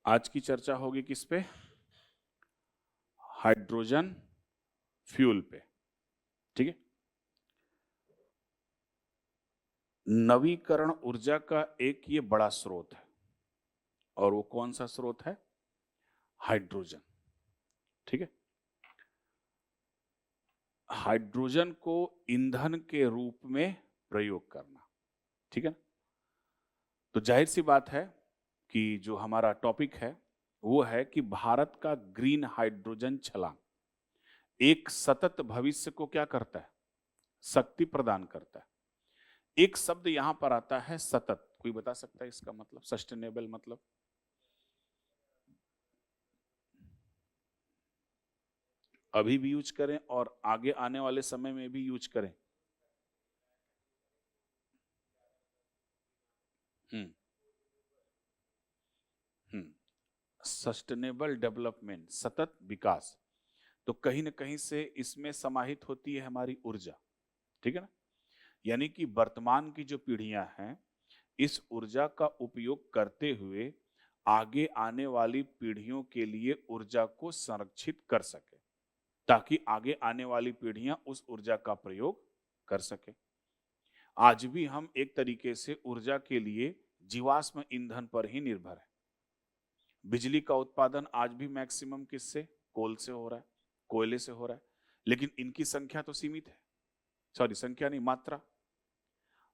आज की चर्चा होगी किस पे? हाइड्रोजन फ्यूल पे। ठीक है। नवीकरण ऊर्जा का एक ये बड़ा स्रोत है, और वो कौन सा स्रोत है? हाइड्रोजन। ठीक है। हाइड्रोजन को ईंधन के रूप में प्रयोग करना। ठीक है ना? तो जाहिर सी बात है कि जो हमारा टॉपिक है वो है कि भारत का ग्रीन हाइड्रोजन छलांग एक सतत भविष्य को क्या करता है? शक्ति प्रदान करता है। एक शब्द यहां पर आता है सतत। कोई बता सकता है इसका मतलब? सस्टेनेबल मतलब? अभी भी यूज करें और आगे आने वाले समय में भी यूज करें। हम्म सस्टेनेबल डेवलपमेंट, सतत विकास। तो कहीं ना कहीं से इसमें समाहित होती है हमारी ऊर्जा। ठीक है ना? यानी कि वर्तमान की जो पीढ़ियां हैं इस ऊर्जा का उपयोग करते हुए आगे आने वाली पीढ़ियों के लिए ऊर्जा को संरक्षित कर सके, ताकि आगे आने वाली पीढ़ियां उस ऊर्जा का प्रयोग कर सके। आज भी हम एक तरीके से ऊर्जा के लिए जीवाश्म ईंधन पर ही निर्भर है। बिजली का उत्पादन आज भी मैक्सिमम किससे? कोल से हो रहा है, कोयले से हो रहा है। लेकिन इनकी संख्या तो सीमित है। सॉरी, संख्या नहीं, मात्रा।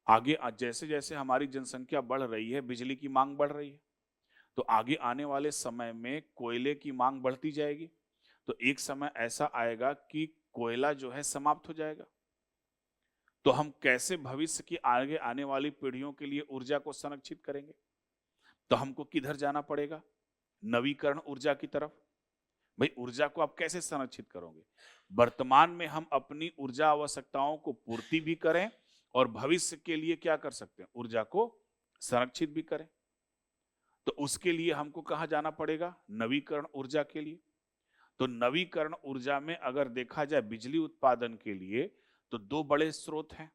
आगे जैसे जैसे हमारी जनसंख्या बढ़ रही है बिजली की मांग बढ़ रही है, तो आगे आने वाले समय में कोयले की मांग बढ़ती जाएगी। तो एक समय ऐसा आएगा कि कोयला जो है समाप्त हो जाएगा। तो हम कैसे भविष्य की आगे आने वाली पीढ़ियों के लिए ऊर्जा को संरक्षित करेंगे? तो हमको किधर जाना पड़ेगा? नवीकरण ऊर्जा की तरफ। भाई, ऊर्जा को आप कैसे संरक्षित करोगे? वर्तमान में हम अपनी ऊर्जा आवश्यकताओं को पूर्ति भी करें और भविष्य के लिए क्या कर सकते हैं? ऊर्जा को संरक्षित भी करें। तो उसके लिए हमको कहां जाना पड़ेगा? नवीकरण ऊर्जा के लिए। तो नवीकरण ऊर्जा में अगर देखा जाए बिजली उत्पादन के लिए तो दो बड़े स्रोत हैं।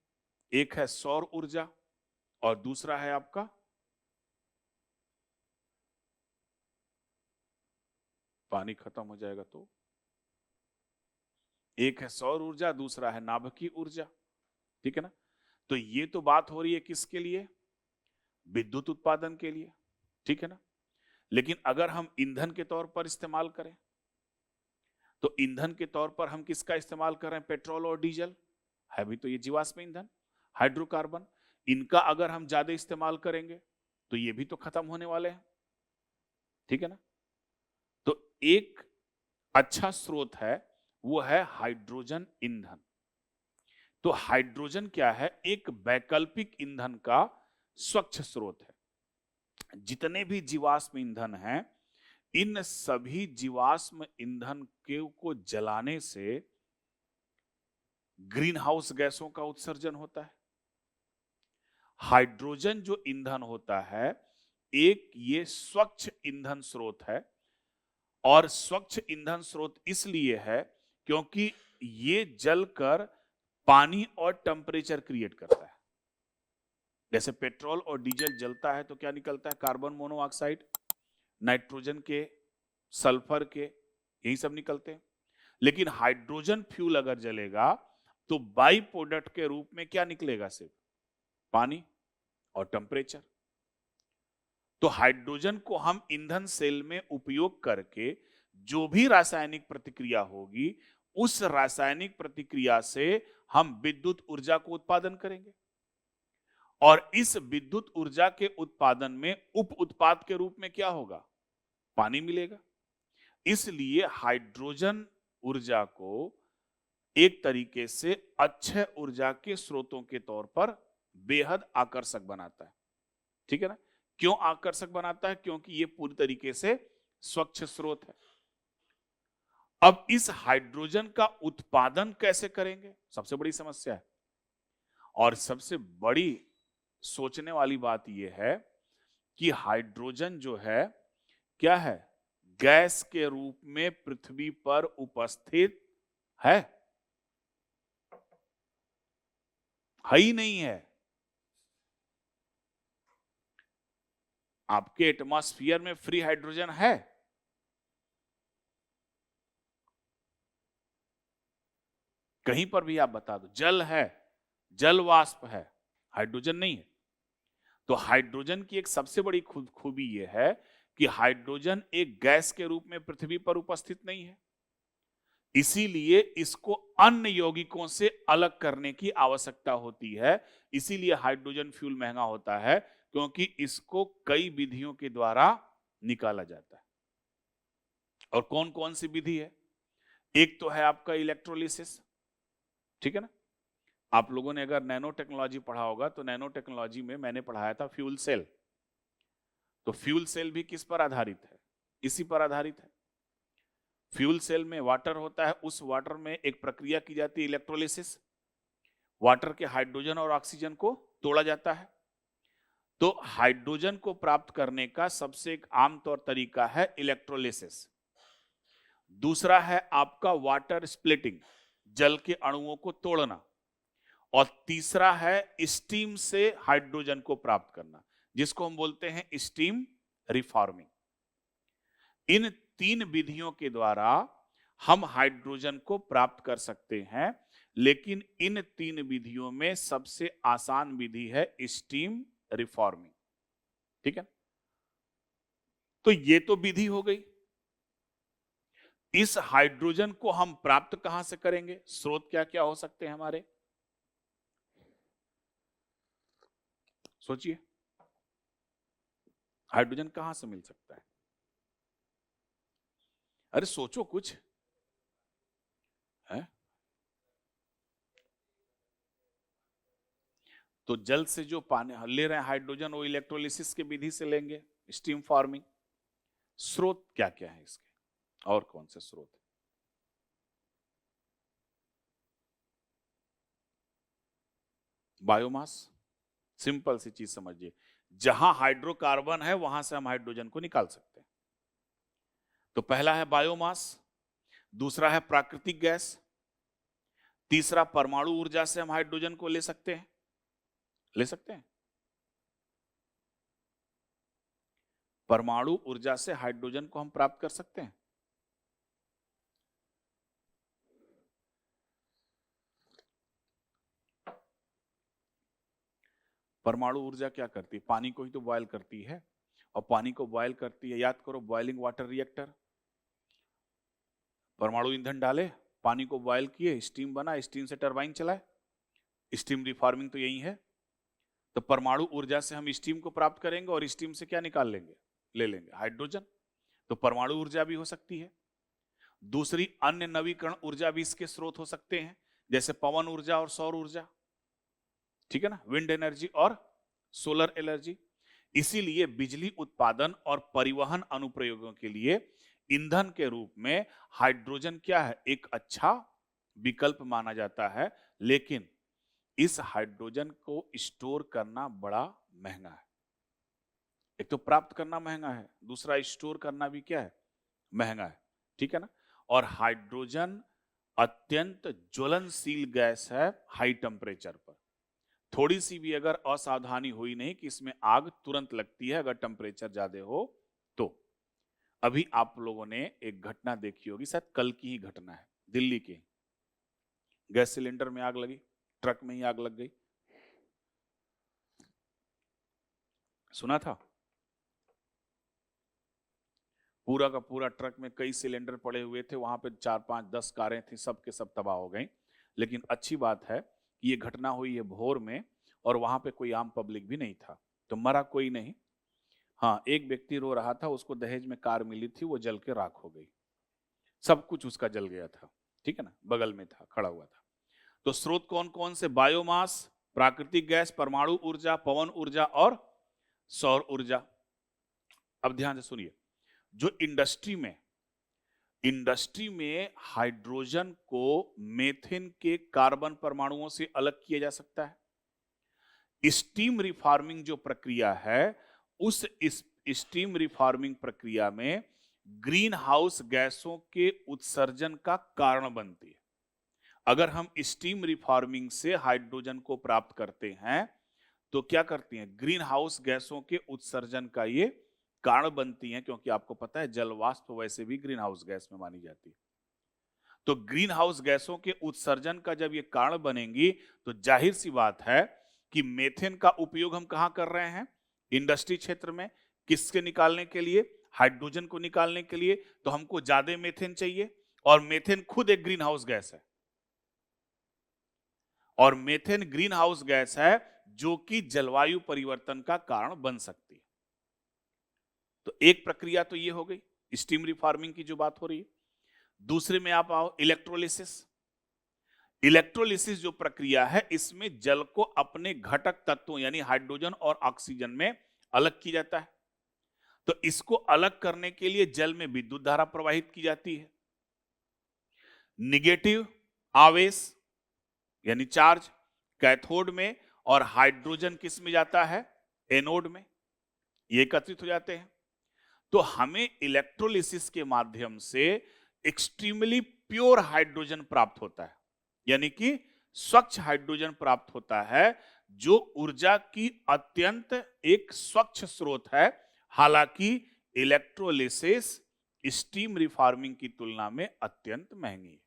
एक है सौर ऊर्जा और दूसरा है आपका पानी खत्म हो जाएगा तो एक है सौर ऊर्जा, दूसरा है नाभिकीय ऊर्जा। ठीक है ना? तो ये तो बात हो रही है किसके लिए? विद्युत उत्पादन के लिए। ठीक है ना? लेकिन अगर हम ईंधन के तौर पर इस्तेमाल करें तो ईंधन के तौर पर हम किसका इस्तेमाल कर रहे हैं? पेट्रोल और डीजल है भी तो ये जीवाश्म ईंधन, हाइड्रोकार्बन। इनका अगर हम ज्यादा इस्तेमाल करेंगे तो ये भी तो खत्म होने वाले हैं। ठीक है ना? तो एक अच्छा स्रोत है वो है हाइड्रोजन ईंधन। तो हाइड्रोजन क्या है? एक वैकल्पिक ईंधन का स्वच्छ स्रोत है। जितने भी जीवाश्म ईंधन हैं इन सभी जीवाश्म ईंधन के को जलाने से ग्रीन हाउस गैसों का उत्सर्जन होता है। हाइड्रोजन जो ईंधन होता है एक ये स्वच्छ ईंधन स्रोत है। और स्वच्छ ईंधन स्रोत इसलिए है क्योंकि ये जलकर पानी और टेम्परेचर क्रिएट करता है। जैसे पेट्रोल और डीजल जलता है तो क्या निकलता है? कार्बन मोनोऑक्साइड, नाइट्रोजन के, सल्फर के, यही सब निकलते हैं। लेकिन हाइड्रोजन फ्यूल अगर जलेगा तो बाई प्रोडक्ट के रूप में क्या निकलेगा? सिर्फ पानी और टेम्परेचर। तो हाइड्रोजन को हम ईंधन सेल में उपयोग करके जो भी रासायनिक प्रतिक्रिया होगी उस रासायनिक प्रतिक्रिया से हम विद्युत ऊर्जा को उत्पादन करेंगे। और इस विद्युत ऊर्जा के उत्पादन में उप उत्पाद के रूप में क्या होगा? पानी मिलेगा। इसलिए हाइड्रोजन ऊर्जा को एक तरीके से अक्षय ऊर्जा के स्रोतों के तौर पर बेहद आकर्षक बनाता है। ठीक है ना? क्यों आकर्षक बनाता है? क्योंकि ये पूरी तरीके से स्वच्छ स्रोत है। अब इस हाइड्रोजन का उत्पादन कैसे करेंगे? सबसे बड़ी समस्या है। और सबसे बड़ी सोचने वाली बात यह है कि हाइड्रोजन जो है क्या है? गैस के रूप में पृथ्वी पर उपस्थित है ही नहीं है। आपके एटमॉस्फेयर में फ्री हाइड्रोजन है? कहीं पर भी आप बता दो, जल है, जल वाष्प है, हाइड्रोजन नहीं है। तो हाइड्रोजन की एक सबसे बड़ी खूबी यह है कि हाइड्रोजन एक गैस के रूप में पृथ्वी पर उपस्थित नहीं है, इसीलिए इसको अन्य यौगिकों से अलग करने की आवश्यकता होती है। इसीलिए हाइड्रोजन फ्यूल महंगा होता है, क्योंकि इसको कई विधियों के द्वारा निकाला जाता है। और कौन कौन सी विधि है? एक तो है आपका इलेक्ट्रोलिसिस, ठीक है ना। आप लोगों ने अगर नैनो टेक्नोलॉजी पढ़ा होगा तो नैनो टेक्नोलॉजी में मैंने पढ़ाया था फ्यूल सेल। तो फ्यूल सेल भी किस पर आधारित है? इसी पर आधारित है। फ्यूल सेल में वाटर होता है, उस वाटर में एक प्रक्रिया की जाती है इलेक्ट्रोलिसिस। वाटर के हाइड्रोजन और ऑक्सीजन को तोड़ा जाता है। तो हाइड्रोजन को प्राप्त करने का सबसे एक आमतौर तरीका है इलेक्ट्रोलिसिस। दूसरा है आपका वाटर स्प्लिटिंग, जल के अणुओं को तोड़ना। और तीसरा है स्टीम से हाइड्रोजन को प्राप्त करना, जिसको हम बोलते हैं स्टीम रिफॉर्मिंग। इन तीन विधियों के द्वारा हम हाइड्रोजन को प्राप्त कर सकते हैं, लेकिन इन तीन विधियों में सबसे आसान विधि है स्टीम रिफॉर्मिंग, ठीक है। तो ये तो विधि हो गई। इस हाइड्रोजन को हम प्राप्त कहां से करेंगे? स्रोत क्या क्या हो सकते हैं हमारे? सोचिए, हाइड्रोजन कहां से मिल सकता है? अरे सोचो कुछ है। तो जल से जो पानी ले रहे हैं हाइड्रोजन, वो इलेक्ट्रोलिसिस की विधि से लेंगे, स्टीम फार्मिंग। स्रोत क्या क्या है इसके, और कौन से स्रोत? बायोमास, सिंपल सी चीज समझिए, जहां हाइड्रोकार्बन है वहां से हम हाइड्रोजन को निकाल सकते हैं। तो पहला है बायोमास, दूसरा है प्राकृतिक गैस, तीसरा परमाणु ऊर्जा से हम हाइड्रोजन को ले सकते हैं, ले सकते हैं। परमाणु ऊर्जा से हाइड्रोजन को हम प्राप्त कर सकते हैं। परमाणु ऊर्जा क्या करती है? पानी को ही तो बॉयल करती है, और पानी को बॉयल करती है, याद करो, बॉइलिंग वाटर रिएक्टर। परमाणु ईंधन डाले, पानी को बॉयल किए, स्टीम बना, स्टीम से टरबाइन चलाए, स्टीम रिफॉर्मिंग तो यही है। तो परमाणु ऊर्जा से हम स्टीम को प्राप्त करेंगे, और स्टीम से क्या निकाल लेंगे? ले लेंगे हाइड्रोजन। तो परमाणु ऊर्जा भी हो सकती है। दूसरी अन्य नवीकरण ऊर्जा भी इसके स्रोत हो सकते हैं, जैसे पवन ऊर्जा और सौर ऊर्जा, ठीक है ना, विंड एनर्जी और सोलर एनर्जी। इसीलिए बिजली उत्पादन और परिवहन अनुप्रयोगों के लिए ईंधन के रूप में हाइड्रोजन क्या है? एक अच्छा विकल्प माना जाता है। लेकिन इस हाइड्रोजन को स्टोर करना बड़ा महंगा है। एक तो प्राप्त करना महंगा है, दूसरा स्टोर करना भी क्या है? महंगा है, ठीक है ना। और हाइड्रोजन अत्यंत ज्वलनशील गैस है हाई टेम्परेचर पर। थोड़ी सी भी अगर असावधानी हुई नहीं कि इसमें आग तुरंत लगती है अगर टेम्परेचर ज्यादा हो तो। अभी आप लोगों ने एक घटना देखी होगी, शायद कल की ही घटना है, दिल्ली की। गैस सिलेंडर में आग लगी, ट्रक में ही आग लग गई, सुना था? पूरा का पूरा ट्रक में कई सिलेंडर पड़े हुए थे, वहां पे 4, 5, 10 कारें थी, सब के सब तबाह हो गई। लेकिन अच्छी बात है कि ये घटना हुई है भोर में, और वहां पे कोई आम पब्लिक भी नहीं था, तो मरा कोई नहीं। हाँ, एक व्यक्ति रो रहा था, उसको दहेज में कार मिली थी, वो जल के राख हो गई, सब कुछ उसका जल गया था, ठीक है ना, बगल में था, खड़ा हुआ था। तो स्रोत कौन कौन से? बायोमास, प्राकृतिक गैस, परमाणु ऊर्जा, पवन ऊर्जा और सौर ऊर्जा। अब ध्यान से सुनिए, जो इंडस्ट्री में हाइड्रोजन को मेथेन के कार्बन परमाणुओं से अलग किया जा सकता है। स्टीम रिफॉर्मिंग जो प्रक्रिया है, उस स्टीम रिफॉर्मिंग प्रक्रिया में ग्रीन हाउस गैसों के उत्सर्जन का कारण बनती है। अगर हम स्टीम रिफॉर्मिंग से हाइड्रोजन को प्राप्त करते हैं तो क्या करती हैं, ग्रीन हाउस गैसों के उत्सर्जन का ये कारण बनती हैं, क्योंकि आपको पता है जल वाष्प वैसे भी ग्रीन हाउस गैस में मानी जाती है। तो ग्रीन हाउस गैसों के उत्सर्जन का जब ये कारण बनेंगी तो जाहिर सी बात है कि मेथेन का उपयोग हम कहां कर रहे हैं, इंडस्ट्री क्षेत्र में। किसके निकालने के लिए, हाइड्रोजन को निकालने के लिए। तो हमको ज्यादा मेथेन चाहिए, और मेथेन खुद एक ग्रीन हाउस गैस है, और मेथेन ग्रीन हाउस गैस है जो कि जलवायु परिवर्तन का कारण बन सकती है। तो एक प्रक्रिया तो ये हो गई स्टीम रिफॉर्मिंग की जो बात हो रही है। दूसरे में आप आओ इलेक्ट्रोलिसिस। इलेक्ट्रोलिसिस जो प्रक्रिया है, इसमें जल को अपने घटक तत्वों यानी हाइड्रोजन और ऑक्सीजन में अलग किया जाता है। तो इसको अलग करने के लिए जल में विद्युत धारा प्रवाहित की जाती है। निगेटिव आवेश यानी चार्ज कैथोड में, और हाइड्रोजन किस में जाता है, एनोड में, ये एकत्रित हो जाते हैं। तो हमें इलेक्ट्रोलिसिस के माध्यम से एक्सट्रीमली प्योर हाइड्रोजन प्राप्त होता है, यानी कि स्वच्छ हाइड्रोजन प्राप्त होता है, जो ऊर्जा की अत्यंत एक स्वच्छ स्रोत है। हालांकि इलेक्ट्रोलिसिस स्टीम रिफॉर्मिंग की तुलना में अत्यंत महंगी है।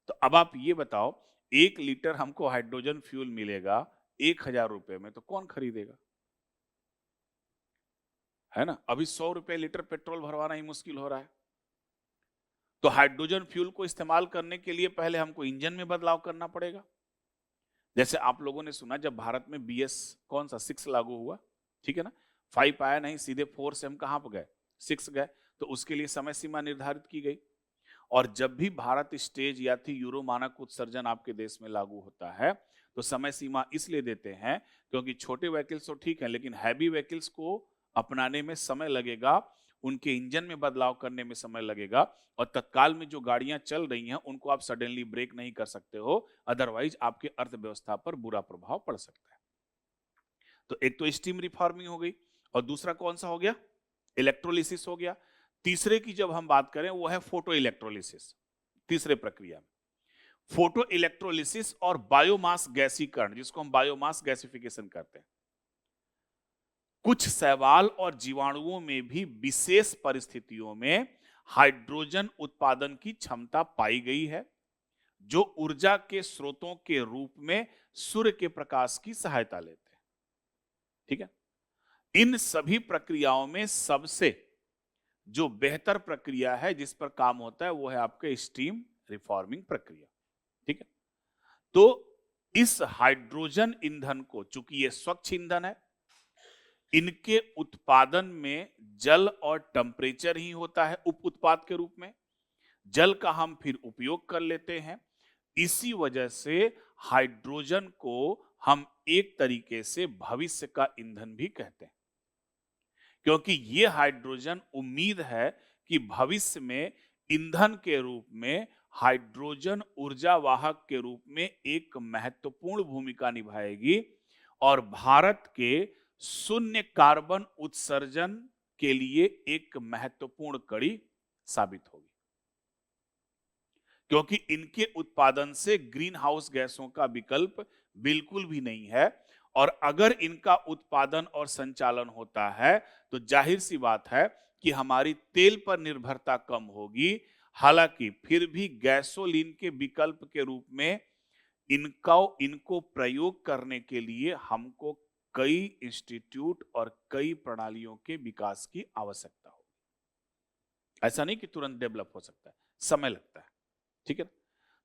तो अब आप ये बताओ, 1 लीटर हमको हाइड्रोजन फ्यूल मिलेगा 1000 रुपए में, तो कौन खरीदेगा, है ना। अभी 100 रुपए लीटर पेट्रोल भरवाना ही मुश्किल हो रहा है। तो हाइड्रोजन फ्यूल को इस्तेमाल करने के लिए पहले हमको इंजन में बदलाव करना पड़ेगा। जैसे आप लोगों ने सुना जब भारत में BS कौन सा 6 लागू हुआ, ठीक है ना, 5 आया नहीं, सीधे 4 से हम कहां पर गए, 6 गए। तो उसके लिए समय सीमा निर्धारित की गई। और जब भी भारत स्टेज या थी यूरो मानक उत्सर्जन आपके देश में लागू होता है, तो समय सीमा इसलिए देते हैं क्योंकि छोटे व्हीकल्स तो ठीक है, लेकिन हैवी व्हीकल्स को अपनाने में समय लगेगा, उनके इंजन में बदलाव करने में समय लगेगा, और तत्काल में जो गाड़ियां चल रही हैं उनको आप सडनली ब्रेक नहीं कर सकते हो, अदरवाइज आपके अर्थव्यवस्था पर बुरा प्रभाव पड़ सकता है। तो एक तो स्टीम रिफॉर्मिंग हो गई, और दूसरा कौन सा हो गया, इलेक्ट्रोलिसिस हो गया। तीसरे की जब हम बात करें वो है फोटो इलेक्ट्रोलिसिस। तीसरे प्रक्रिया में फोटो इलेक्ट्रोलिसिस और बायोमास गैसीकरण, जिसको हम बायोमास गैसिफिकेशन कहते हैं। कुछ शैवाल और जीवाणुओं में भी विशेष परिस्थितियों में हाइड्रोजन उत्पादन की क्षमता पाई गई है, जो ऊर्जा के स्रोतों के रूप में सूर्य के प्रकाश की सहायता लेते हैं। ठीक है, इन सभी प्रक्रियाओं में सबसे जो बेहतर प्रक्रिया है जिस पर काम होता है वो है आपके स्टीम रिफॉर्मिंग प्रक्रिया। ठीक है, तो इस हाइड्रोजन ईंधन को, चूंकि ये स्वच्छ ईंधन है, इनके उत्पादन में जल और टेम्परेचर ही होता है उप उत्पाद के रूप में। जल का हम फिर उपयोग कर लेते हैं। इसी वजह से हाइड्रोजन को हम एक तरीके से भविष्य का ईंधन भी कहते हैं, क्योंकि ये हाइड्रोजन उम्मीद है कि भविष्य में ईंधन के रूप में हाइड्रोजन ऊर्जा वाहक के रूप में एक महत्वपूर्ण भूमिका निभाएगी, और भारत के शून्य कार्बन उत्सर्जन के लिए एक महत्वपूर्ण कड़ी साबित होगी, क्योंकि इनके उत्पादन से ग्रीन हाउस गैसों का विकल्प बिल्कुल भी नहीं है। और अगर इनका उत्पादन और संचालन होता है तो जाहिर सी बात है कि हमारी तेल पर निर्भरता कम होगी। हालांकि फिर भी गैसोलीन के विकल्प के रूप में इनको प्रयोग करने के लिए हमको कई इंस्टीट्यूट और कई प्रणालियों के विकास की आवश्यकता होगी। ऐसा नहीं कि तुरंत डेवलप हो सकता है, समय लगता है। ठीक है,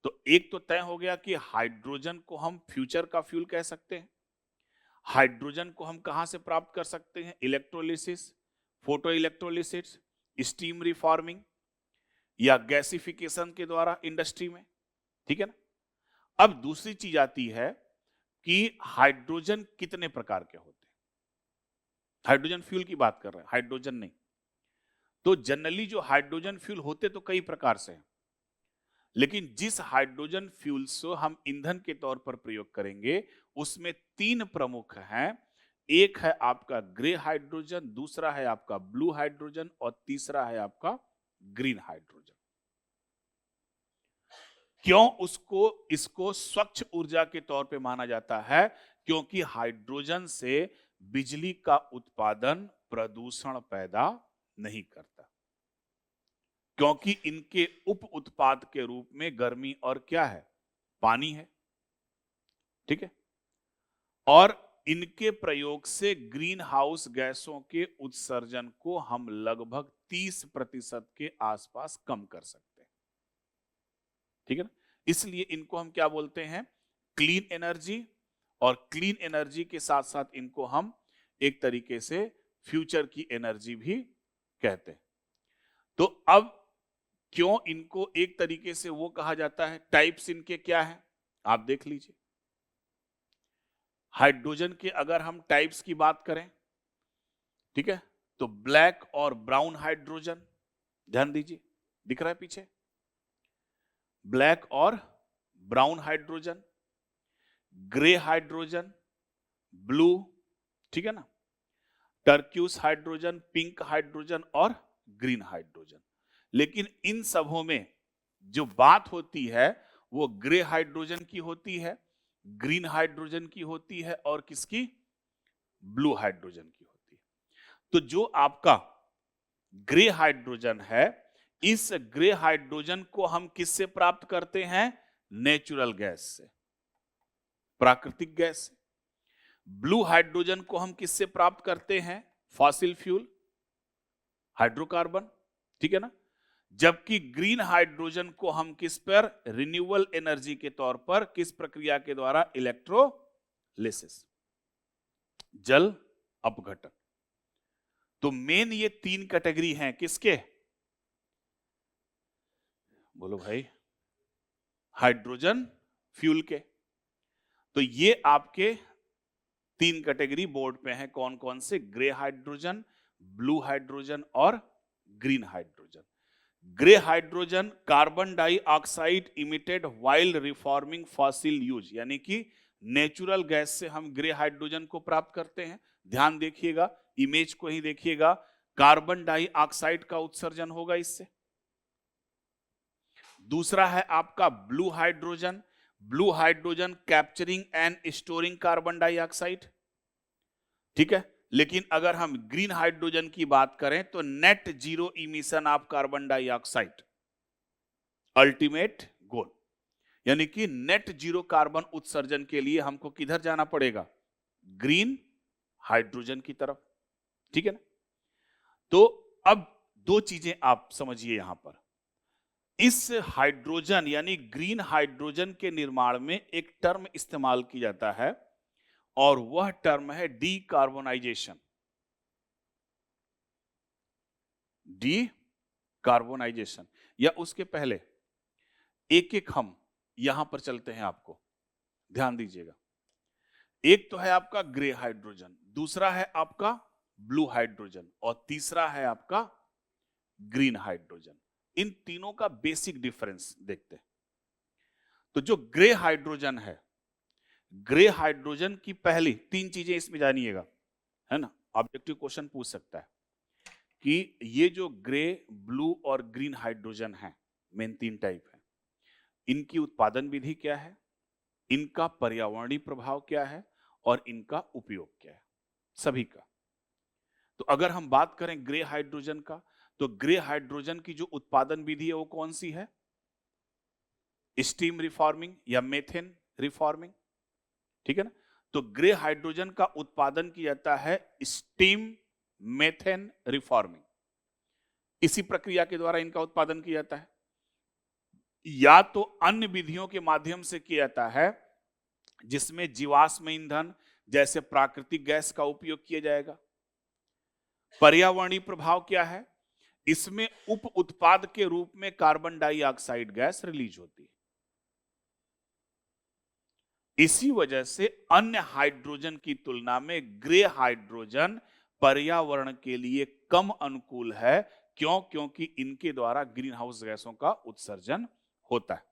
तो एक तो तय हो गया कि हाइड्रोजन को हम फ्यूचर का फ्यूल कह सकते हैं। हाइड्रोजन को हम कहां से प्राप्त कर सकते हैं, electrolysis, photo electrolysis, steam reforming या गैसिफिकेशन के द्वारा इंडस्ट्री में। ठीक है ना। अब दूसरी चीज आती है कि हाइड्रोजन कितने प्रकार के होते हैं। हाइड्रोजन फ्यूल की बात कर रहे हैं, हाइड्रोजन नहीं। तो जनरली जो हाइड्रोजन फ्यूल होते तो कई प्रकार से हैं, लेकिन जिस हाइड्रोजन फ्यूल्स को हम ईंधन के तौर पर प्रयोग करेंगे उसमें 3 प्रमुख हैं। एक है आपका ग्रे हाइड्रोजन, दूसरा है आपका ब्लू हाइड्रोजन, और तीसरा है आपका ग्रीन हाइड्रोजन। क्यों इसको स्वच्छ ऊर्जा के तौर पे माना जाता है? क्योंकि हाइड्रोजन से बिजली का उत्पादन प्रदूषण पैदा नहीं करता, क्योंकि इनके उप उत्पाद के रूप में गर्मी और क्या है, पानी है। ठीक है, और इनके प्रयोग से ग्रीन हाउस गैसों के उत्सर्जन को हम लगभग 30% के आसपास कम कर सकते हैं। ठीक है ना, इसलिए इनको हम क्या बोलते हैं, क्लीन एनर्जी। और क्लीन एनर्जी के साथ साथ इनको हम एक तरीके से फ्यूचर की एनर्जी भी कहते हैं। तो अब क्यों इनको एक तरीके से वो कहा जाता है, टाइप्स इनके क्या है आप देख लीजिए। हाइड्रोजन के अगर हम टाइप्स की बात करें, ठीक है, तो ब्लैक और ब्राउन हाइड्रोजन, ध्यान दीजिए दिख रहा है पीछे, ब्लैक और brown hydrogen, grey hydrogen, blue, ठीक है ना, टर्क्यूस हाइड्रोजन, पिंक हाइड्रोजन और ग्रीन हाइड्रोजन। लेकिन इन सबों में जो बात होती है वो ग्रे हाइड्रोजन की होती है, ग्रीन हाइड्रोजन की होती है और किसकी, ब्लू हाइड्रोजन की होती है। तो जो आपका ग्रे हाइड्रोजन है, इस ग्रे हाइड्रोजन को हम किससे प्राप्त करते हैं, नेचुरल गैस से, प्राकृतिक गैस से। ब्लू हाइड्रोजन को हम किससे प्राप्त करते हैं, फॉसिल फ्यूल, हाइड्रोकार्बन, ठीक है ना। जबकि ग्रीन हाइड्रोजन को हम किस पर, रिन्यूएबल एनर्जी के तौर पर, किस प्रक्रिया के द्वारा, इलेक्ट्रोलिसिस, जल अपघटन। तो मेन ये 3 कैटेगरी हैं किसके, बोलो भाई, हाइड्रोजन फ्यूल के। तो ये आपके 3 कैटेगरी बोर्ड पे हैं, कौन कौन से, ग्रे हाइड्रोजन, ब्लू हाइड्रोजन और green hydrogen. Grey hydrogen carbon dioxide emitted while reforming fossil use, यानी कि नेचुरल गैस से हम ग्रे हाइड्रोजन को प्राप्त करते हैं। ध्यान देखिएगा, इमेज को ही देखिएगा, कार्बन डाइऑक्साइड का उत्सर्जन होगा इससे। दूसरा है आपका blue hydrogen, blue hydrogen capturing and storing carbon dioxide, ठीक है। लेकिन अगर हम ग्रीन हाइड्रोजन की बात करें तो net zero emission of carbon dioxide, ultimate goal, यानी कि नेट जीरो कार्बन उत्सर्जन के लिए हमको किधर जाना पड़ेगा, ग्रीन हाइड्रोजन की तरफ, ठीक है ना। तो अब 2 चीजें आप समझिए यहां पर, इस हाइड्रोजन यानी ग्रीन हाइड्रोजन के निर्माण में एक टर्म इस्तेमाल किया जाता है और वह टर्म है डीकार्बोनाइजेशन। डीकार्बोनाइजेशन, या उसके पहले एक एक हम यहां पर चलते हैं, आपको ध्यान दीजिएगा। एक तो है आपका ग्रे हाइड्रोजन, दूसरा है आपका ब्लू हाइड्रोजन और तीसरा है आपका ग्रीन हाइड्रोजन। इन तीनों का बेसिक डिफरेंस देखते हैं। तो जो ग्रे हाइड्रोजन है, ग्रे हाइड्रोजन की पहली 3 चीजें इसमें जानिएगा, है ना, ऑब्जेक्टिव क्वेश्चन पूछ सकता है कि ये जो ग्रे, ब्लू और ग्रीन हाइड्रोजन है, मेन 3 टाइप है, इनकी उत्पादन विधि क्या है, इनका पर्यावरणीय प्रभाव क्या है और इनका उपयोग क्या है, सभी का। तो अगर हम बात करें ग्रे हाइड्रोजन का, तो ग्रे हाइड्रोजन की जो उत्पादन विधि है वो कौन सी है, स्टीम रिफॉर्मिंग या मेथेन रिफॉर्मिंग, ठीक है ना। तो ग्रे हाइड्रोजन का उत्पादन किया जाता है स्टीम मेथेन रिफॉर्मिंग, इसी प्रक्रिया के द्वारा इनका उत्पादन किया जाता है। या तो अन्य विधियों के माध्यम से किया जाता है जिसमें जीवाश्म ईंधन जैसे प्राकृतिक गैस का उपयोग किया जाएगा। पर्यावरणीय प्रभाव क्या है, इसमें उप उत्पाद के रूप में कार्बन डाइऑक्साइड गैस रिलीज होती है। इसी वजह से अन्य हाइड्रोजन की तुलना में ग्रे हाइड्रोजन पर्यावरण के लिए कम अनुकूल है। क्यों, क्योंकि इनके द्वारा ग्रीन हाउस गैसों का उत्सर्जन होता है।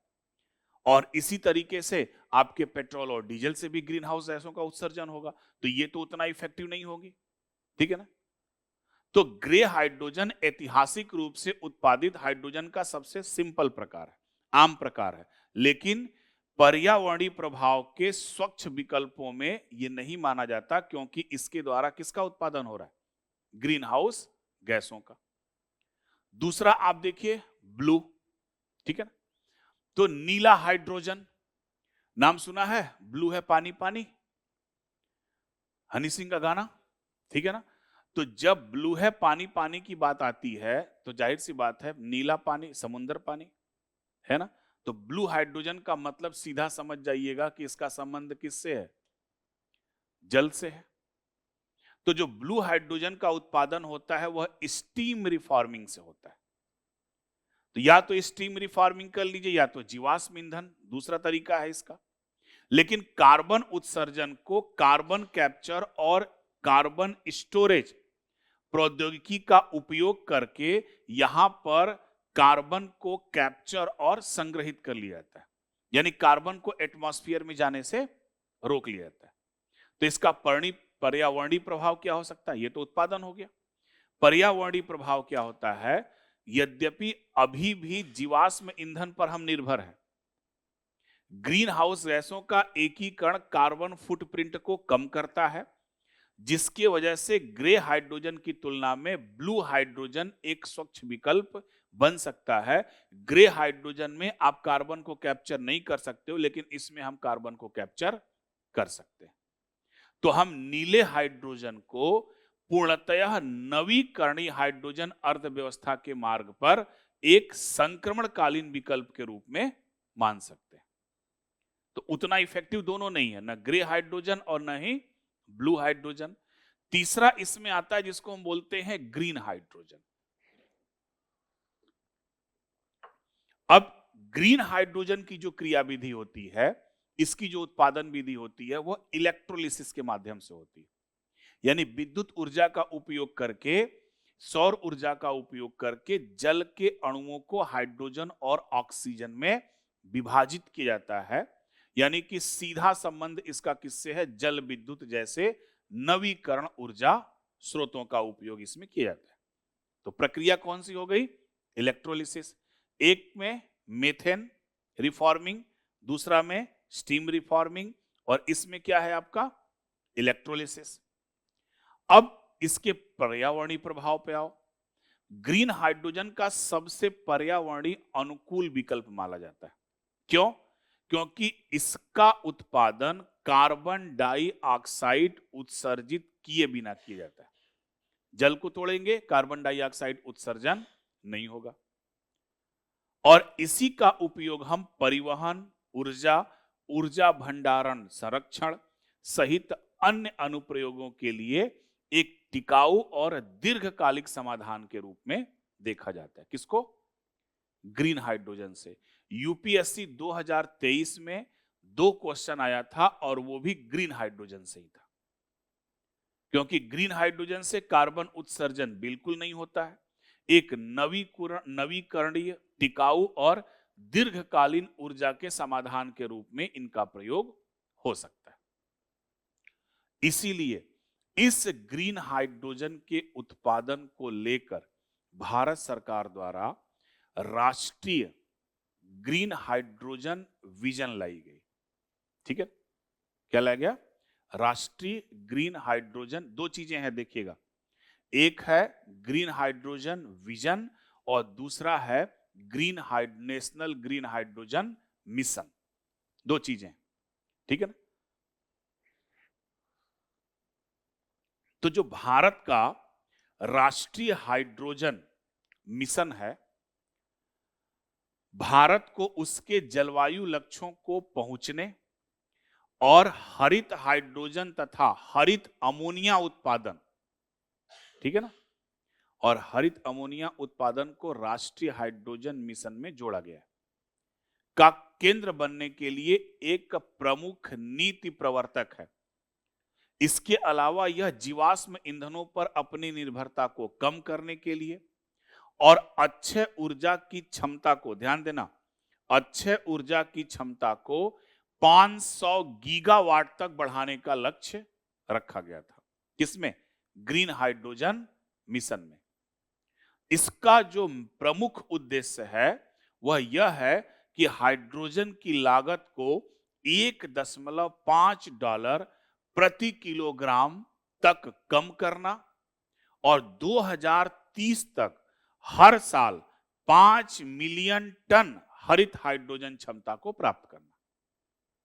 और इसी तरीके से आपके पेट्रोल और डीजल से भी ग्रीन हाउस गैसों का उत्सर्जन होगा, तो ये तो उतना इफेक्टिव नहीं होगी, ठीक है ना। तो ग्रे हाइड्रोजन ऐतिहासिक रूप से उत्पादित हाइड्रोजन का सबसे सिंपल प्रकार है, आम प्रकार है, लेकिन पर्यावरणीय प्रभाव के स्वच्छ विकल्पों में ये नहीं माना जाता, क्योंकि इसके द्वारा किसका उत्पादन हो रहा है? ग्रीन हाउस गैसों का। दूसरा आप देखिए ब्लू, ठीक है ना, तो नीला हाइड्रोजन, नाम सुना है, ब्लू है पानी पानी, हनी सिंह का गाना, ठीक है ना। तो जब ब्लू है पानी पानी की बात आती है तो जाहिर सी बात है नीला पानी समुद्र पानी है ना। तो ब्लू हाइड्रोजन का मतलब सीधा समझ जाइएगा कि इसका संबंध किससे है? जल से है। तो जो ब्लू हाइड्रोजन का उत्पादन होता है वह स्टीम रिफॉर्मिंग से होता है। तो या तो स्टीम रिफॉर्मिंग कर लीजिए या तो जीवाश्म ईंधन, दूसरा तरीका है इसका। लेकिन कार्बन उत्सर्जन को कार्बन कैप्चर और कार्बन स्टोरेज प्रौद्योगिकी का उपयोग करके यहां पर कार्बन को कैप्चर और संग्रहित कर लिया जाता है, यानी कार्बन को एटमॉस्फेयर में जाने से रोक लिया जाता है। तो इसका पर्यावरणीय प्रभाव क्या हो सकता है? ये तो उत्पादन हो गया। पर्यावरणीय प्रभाव क्या होता है? यद्यपि अभी भी जीवाश्म ईंधन पर हम निर्भर हैं, ग्रीन हाउस गैसों का एकीकरण कार्बन फुटप्रिंट को कम करता है, जिसकी वजह से ग्रे हाइड्रोजन की तुलना में ब्लू हाइड्रोजन एक स्वच्छ विकल्प बन सकता है। ग्रे हाइड्रोजन में आप कार्बन को कैप्चर नहीं कर सकते हो, लेकिन इसमें हम कार्बन को कैप्चर कर सकते हैं। तो हम नीले हाइड्रोजन को पूर्णतः नवीकरणीय हाइड्रोजन अर्थव्यवस्था के मार्ग पर एक संक्रमणकालीन विकल्प के रूप में मान सकते हैं। तो उतना इफेक्टिव दोनों नहीं है, न ग्रे हाइड्रोजन और न ही ब्लू हाइड्रोजन। तीसरा इसमें आता है जिसको हम बोलते हैं ग्रीन हाइड्रोजन। अब ग्रीन हाइड्रोजन की जो क्रियाविधि होती है, इसकी जो उत्पादन विधि होती है वह इलेक्ट्रोलिसिस के माध्यम से होती है, यानी विद्युत ऊर्जा का उपयोग करके, सौर ऊर्जा का उपयोग करके जल के अणुओं को हाइड्रोजन और ऑक्सीजन में विभाजित किया जाता है। यानी कि सीधा संबंध इसका किससे है? जल विद्युत जैसे नवीकरण ऊर्जा स्रोतों का उपयोग इसमें किया जाता है। तो प्रक्रिया कौन सी हो गई? इलेक्ट्रोलिसिस। एक में मेथेन रिफॉर्मिंग, दूसरा में स्टीम रिफॉर्मिंग, और इसमें क्या है आपका? इलेक्ट्रोलिसिस। अब इसके पर्यावरणीय प्रभाव पे आओ। ग्रीन हाइड्रोजन का सबसे पर्यावरणीय अनुकूल विकल्प माना जाता है। क्यों? क्योंकि इसका उत्पादन कार्बन डाइऑक्साइड उत्सर्जित किए बिना किया जाता है। जल को तोड़ेंगे, कार्बन डाइऑक्साइड उत्सर्जन नहीं होगा, और इसी का उपयोग हम परिवहन, ऊर्जा भंडारण, संरक्षण सहित अन्य अनुप्रयोगों के लिए एक टिकाऊ और दीर्घकालिक समाधान के रूप में देखा जाता है। किसको? ग्रीन हाइड्रोजन से। यूपीएससी 2023 में 2 क्वेश्चन आया था और वो भी ग्रीन हाइड्रोजन से ही था, क्योंकि ग्रीन हाइड्रोजन से कार्बन उत्सर्जन बिल्कुल नहीं होता है। एक नवीकरणीय, टिकाऊ और दीर्घकालीन ऊर्जा के समाधान के रूप में इनका प्रयोग हो सकता है। इसीलिए इस ग्रीन हाइड्रोजन के उत्पादन को लेकर भारत सरकार द्वारा राष्ट्रीय ग्रीन हाइड्रोजन विजन लाई गई। ठीक है, क्या लाया गया? राष्ट्रीय ग्रीन हाइड्रोजन। 2 चीजें हैं, देखिएगा, एक है ग्रीन हाइड्रोजन विजन और दूसरा है नेशनल ग्रीन हाइड्रोजन मिशन। 2 चीजें, ठीक है ना। तो जो भारत का राष्ट्रीय हाइड्रोजन मिशन है, भारत को उसके जलवायु लक्ष्यों को पहुंचने और हरित हाइड्रोजन तथा हरित अमोनिया उत्पादन, ठीक है ना, और हरित अमोनिया उत्पादन को राष्ट्रीय हाइड्रोजन मिशन में जोड़ा गया है, का केंद्र बनने के लिए एक प्रमुख नीति प्रवर्तक है। इसके अलावा यह जीवाश्म ईंधनों पर अपनी निर्भरता को कम करने के लिए और अक्षय ऊर्जा की क्षमता को, ध्यान देना, अक्षय ऊर्जा की क्षमता को 500 गीगावाट तक बढ़ाने का लक्ष्य रखा गया था। किसमें? ग्रीन हाइड्रोजन मिशन में। इसका जो प्रमुख उद्देश्य है वह यह है कि हाइड्रोजन की लागत को $1.5 प्रति किलोग्राम तक कम करना और 2030 तक हर साल 5 मिलियन टन हरित हाइड्रोजन क्षमता को प्राप्त करना।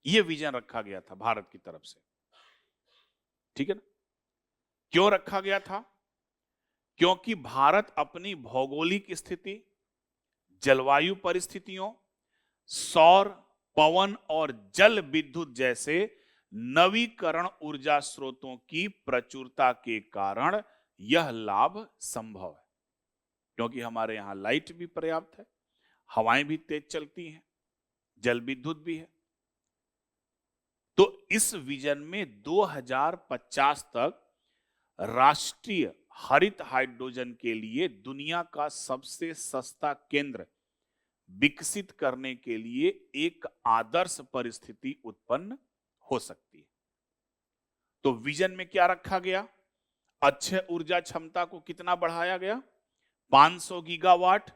यह विजन रखा गया था भारत की तरफ से, ठीक है ना। क्यों रखा गया था? क्योंकि भारत अपनी भौगोलिक स्थिति, जलवायु परिस्थितियों, सौर, पवन और जल विद्युत जैसे नवीकरण ऊर्जा स्रोतों की प्रचुरता के कारण यह लाभ संभव है। क्योंकि हमारे यहां लाइट भी पर्याप्त है, हवाएं भी तेज चलती हैं, जल विद्युत भी है। तो इस विजन में 2050 तक राष्ट्रीय हरित हाइड्रोजन के लिए दुनिया का सबसे सस्ता केंद्र विकसित करने के लिए एक आदर्श परिस्थिति उत्पन्न हो सकती है। तो विजन में क्या रखा गया? अक्षय ऊर्जा क्षमता को कितना बढ़ाया गया? 500 गीगावाट,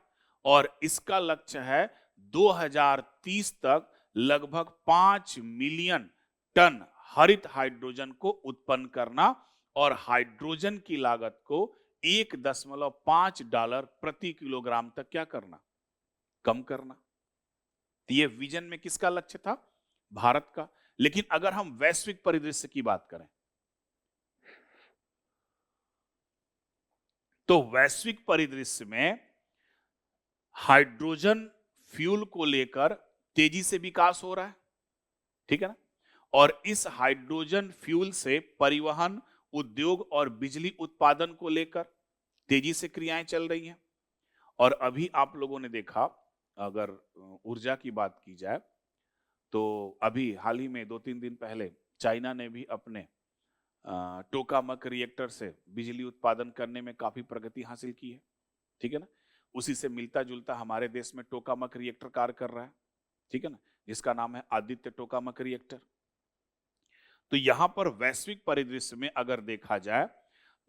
और इसका लक्ष्य है 2030 तक लगभग 5 मिलियन टन हरित हाइड्रोजन को उत्पन्न करना और हाइड्रोजन की लागत को $1.5 प्रति किलोग्राम तक क्या करना? कम करना। तो ये विजन में किसका लक्ष्य था? भारत का। लेकिन अगर हम वैश्विक परिदृश्य की बात करें तो वैश्विक परिदृश्य में हाइड्रोजन फ्यूल को लेकर तेजी से विकास हो रहा है, ठीक है ना। और इस हाइड्रोजन फ्यूल से परिवहन, उद्योग और बिजली उत्पादन को लेकर तेजी से क्रियाएं चल रही हैं। और अभी आप लोगों ने देखा, अगर ऊर्जा की बात की जाए तो अभी हाल ही में 2-3 दिन पहले चाइना ने भी अपने टोकामक रिएक्टर से बिजली उत्पादन करने में काफी प्रगति हासिल की है, ठीक है ना। उसी से मिलता जुलता हमारे देश में टोकामक रिएक्टर कार्य कर रहा है, ठीक है ना, जिसका नाम है आदित्य टोकामक रिएक्टर। तो यहां पर वैश्विक परिदृश्य में अगर देखा जाए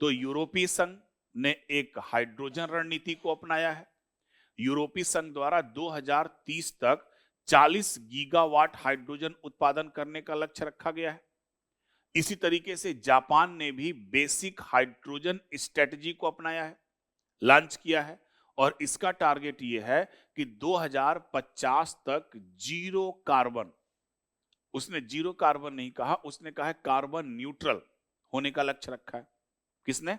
तो यूरोपीय संघ ने एक हाइड्रोजन रणनीति को अपनाया है। यूरोपीय संघ द्वारा 2030 तक 40 गीगावाट हाइड्रोजन उत्पादन करने का लक्ष्य रखा गया है। इसी तरीके से जापान ने भी बेसिक हाइड्रोजन स्ट्रेटजी को अपनाया है, लॉन्च किया है, और इसका टारगेट यह है कि 2050 तक जीरो कार्बन, उसने जीरो कार्बन नहीं कहा, उसने कहा है कार्बन न्यूट्रल होने का लक्ष्य रखा है। किसने?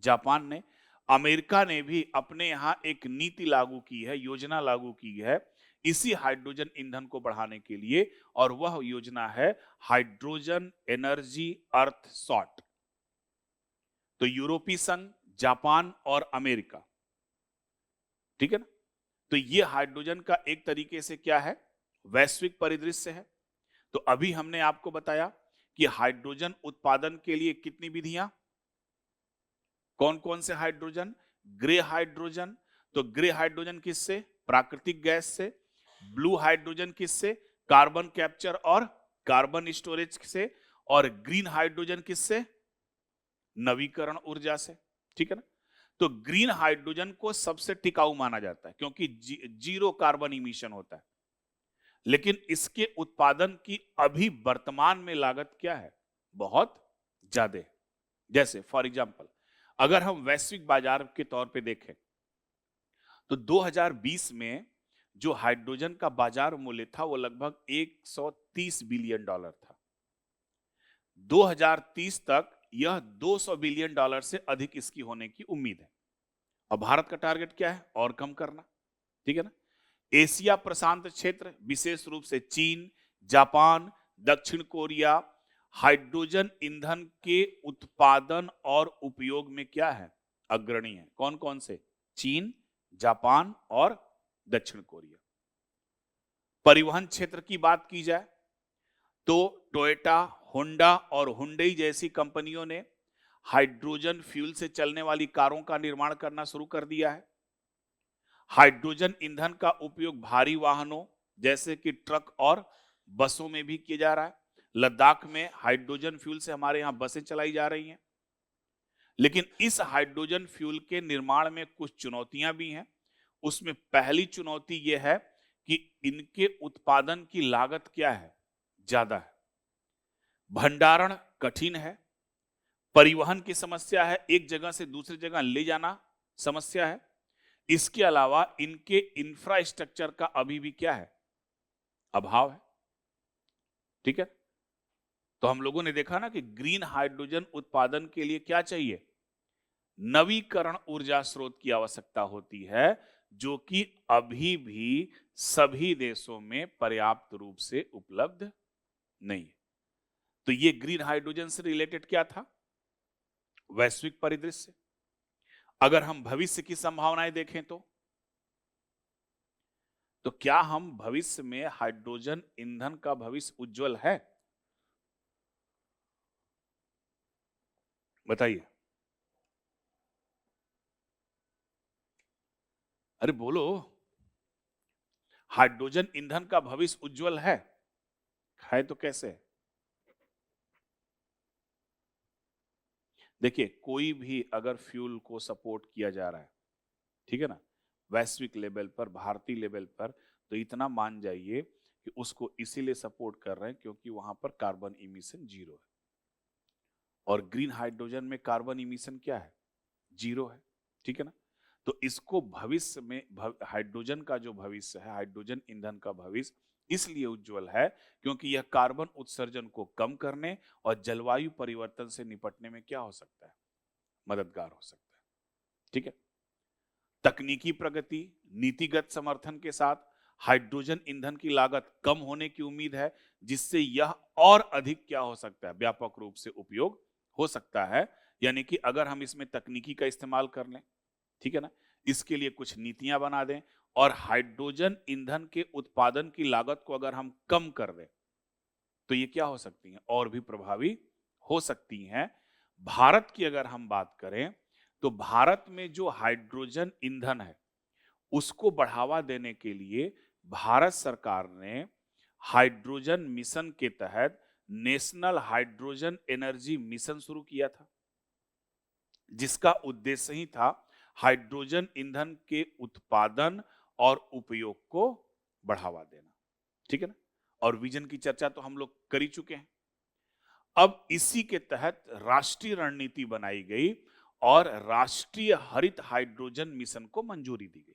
जापान ने। अमेरिका ने भी अपने यहां एक नीति लागू की है, योजना लागू की है इसी हाइड्रोजन ईंधन को बढ़ाने के लिए, और वह योजना है हाइड्रोजन एनर्जी अर्थ सॉट। तो यूरोपीय संघ, जापान और अमेरिका, ठीक है ना। तो यह हाइड्रोजन का एक तरीके से क्या है? वैश्विक परिदृश्य है। तो अभी हमने आपको बताया कि हाइड्रोजन उत्पादन के लिए कितनी विधियां, कौन कौन से हाइड्रोजन? Grey hydrogen. तो ग्रे हाइड्रोजन किससे? प्राकृतिक गैस से। ब्लू हाइड्रोजन किससे? कार्बन कैप्चर और कार्बन स्टोरेज से। और ग्रीन हाइड्रोजन किससे? नवीकरण ऊर्जा से, ठीक है ना। तो ग्रीन हाइड्रोजन को सबसे टिकाऊ माना जाता है क्योंकि जीरो कार्बन इमिशन होता है। लेकिन इसके उत्पादन की अभी वर्तमान में लागत क्या है? बहुत ज्यादा है। जैसे फॉर एग्जांपल अगर हम वैश्विक बाजार के तौर पे देखें तो 2020 में जो हाइड्रोजन का बाजार मूल्य था वो लगभग $130 बिलियन था। 2030 तक यह $200 बिलियन से अधिक इसकी होने की उम्मीद है। अब भारत का टारगेट क्या है? और कम करना, ठीक है ना। एशिया प्रशांत क्षेत्र, विशेष रूप से चीन, जापान, दक्षिण कोरिया हाइड्रोजन ईंधन के उत्पादन और उपयोग में क्या है? अग्रणी है। कौन कौन से? चीन, जापान और दक्षिण कोरिया। परिवहन क्षेत्र की बात की जाए तो टोयोटा, होंडा और हुंडई जैसी कंपनियों ने हाइड्रोजन फ्यूल से चलने वाली कारों का निर्माण करना शुरू कर दिया है। हाइड्रोजन ईंधन का उपयोग भारी वाहनों जैसे कि ट्रक और बसों में भी किया जा रहा है। लद्दाख में हाइड्रोजन फ्यूल से हमारे यहां बसें चलाई जा रही हैं। लेकिन इस हाइड्रोजन फ्यूल के निर्माण में कुछ चुनौतियां भी हैं। उसमें पहली चुनौती यह है कि इनके उत्पादन की लागत क्या है, ज्यादा है, भंडारण कठिन है, परिवहन की समस्या है, एक जगह से दूसरी जगह ले जाना समस्या है। इसके अलावा इनके इंफ्रास्ट्रक्चर का अभी भी क्या है, अभाव है। ठीक है, तो हम लोगों ने देखा ना कि ग्रीन हाइड्रोजन उत्पादन के लिए क्या चाहिए, नवीकरण ऊर्जा स्रोत की आवश्यकता होती है, जो कि अभी भी सभी देशों में पर्याप्त रूप से उपलब्ध नहीं है। तो ये ग्रीन हाइड्रोजन से रिलेटेड क्या था, वैश्विक परिदृश्य। अगर हम भविष्य की संभावनाएं देखें तो क्या हम भविष्य में हाइड्रोजन ईंधन का भविष्य उज्जवल है, बताइए। अरे बोलो, हाइड्रोजन ईंधन का भविष्य उज्जवल है तो कैसे? देखिए, कोई भी अगर फ्यूल को सपोर्ट किया जा रहा है, ठीक है ना, वैश्विक लेवल पर, भारतीय लेवल पर, तो इतना मान जाइए कि उसको इसीलिए सपोर्ट कर रहे हैं क्योंकि वहां पर कार्बन इमिशन जीरो है। और ग्रीन हाइड्रोजन में कार्बन इमिशन क्या है, जीरो है। ठीक है ना, तो इसको भविष्य में हाइड्रोजन का जो भविष्य है, हाइड्रोजन ईंधन का भविष्य इसलिए उज्जवल है क्योंकि यह कार्बन उत्सर्जन को कम करने और जलवायु परिवर्तन से निपटने में क्या हो सकता है, मददगार हो सकता है। ठीक है, तकनीकी प्रगति, नीतिगत समर्थन के साथ हाइड्रोजन ईंधन की लागत कम होने की उम्मीद है, जिससे यह और अधिक क्या हो सकता है, व्यापक रूप से उपयोग हो सकता है। यानी कि अगर हम इसमें तकनीकी का इस्तेमाल कर लें, ठीक है ना, इसके लिए कुछ नीतियां बना दें और हाइड्रोजन ईंधन के उत्पादन की लागत को अगर हम कम कर दें, तो ये क्या हो सकती हैं, और भी प्रभावी हो सकती हैं। भारत की अगर हम बात करें तो भारत में जो हाइड्रोजन ईंधन है उसको बढ़ावा देने के लिए भारत सरकार ने हाइड्रोजन मिशन के तहत नेशनल हाइड्रोजन एनर्जी मिशन शुरू किया था, जिसका उद्देश्य ही था हाइड्रोजन ईंधन के उत्पादन और उपयोग को बढ़ावा देना। ठीक है ना, और विजन की चर्चा तो हम लोग कर ही चुके हैं। अब इसी के तहत राष्ट्रीय रणनीति बनाई गई और राष्ट्रीय हरित हाइड्रोजन मिशन को मंजूरी दी गई।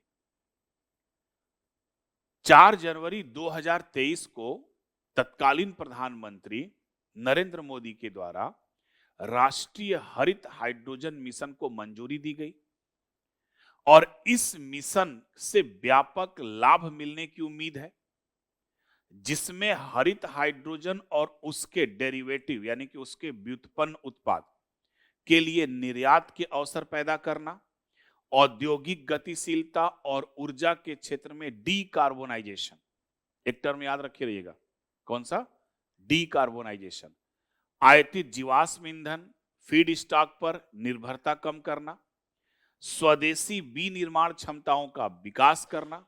4 जनवरी 2023 को तत्कालीन प्रधानमंत्री नरेंद्र मोदी के द्वारा राष्ट्रीय हरित हाइड्रोजन मिशन को मंजूरी दी गई और इस मिशन से व्यापक लाभ मिलने की उम्मीद है, जिसमें हरित हाइड्रोजन और उसके डेरिवेटिव यानी कि उसके व्युत्पन्न उत्पाद के लिए निर्यात के अवसर पैदा करना, औद्योगिक गतिशीलता और ऊर्जा के क्षेत्र में डीकार्बोनाइजेशन, एक टर्म याद रखे रहिएगा, कौन सा, डीकार्बोनाइजेशन, आयातित जीवाश्म ईंधन फीड स्टॉक पर निर्भरता कम करना, स्वदेशी विनिर्माण क्षमताओं का विकास करना,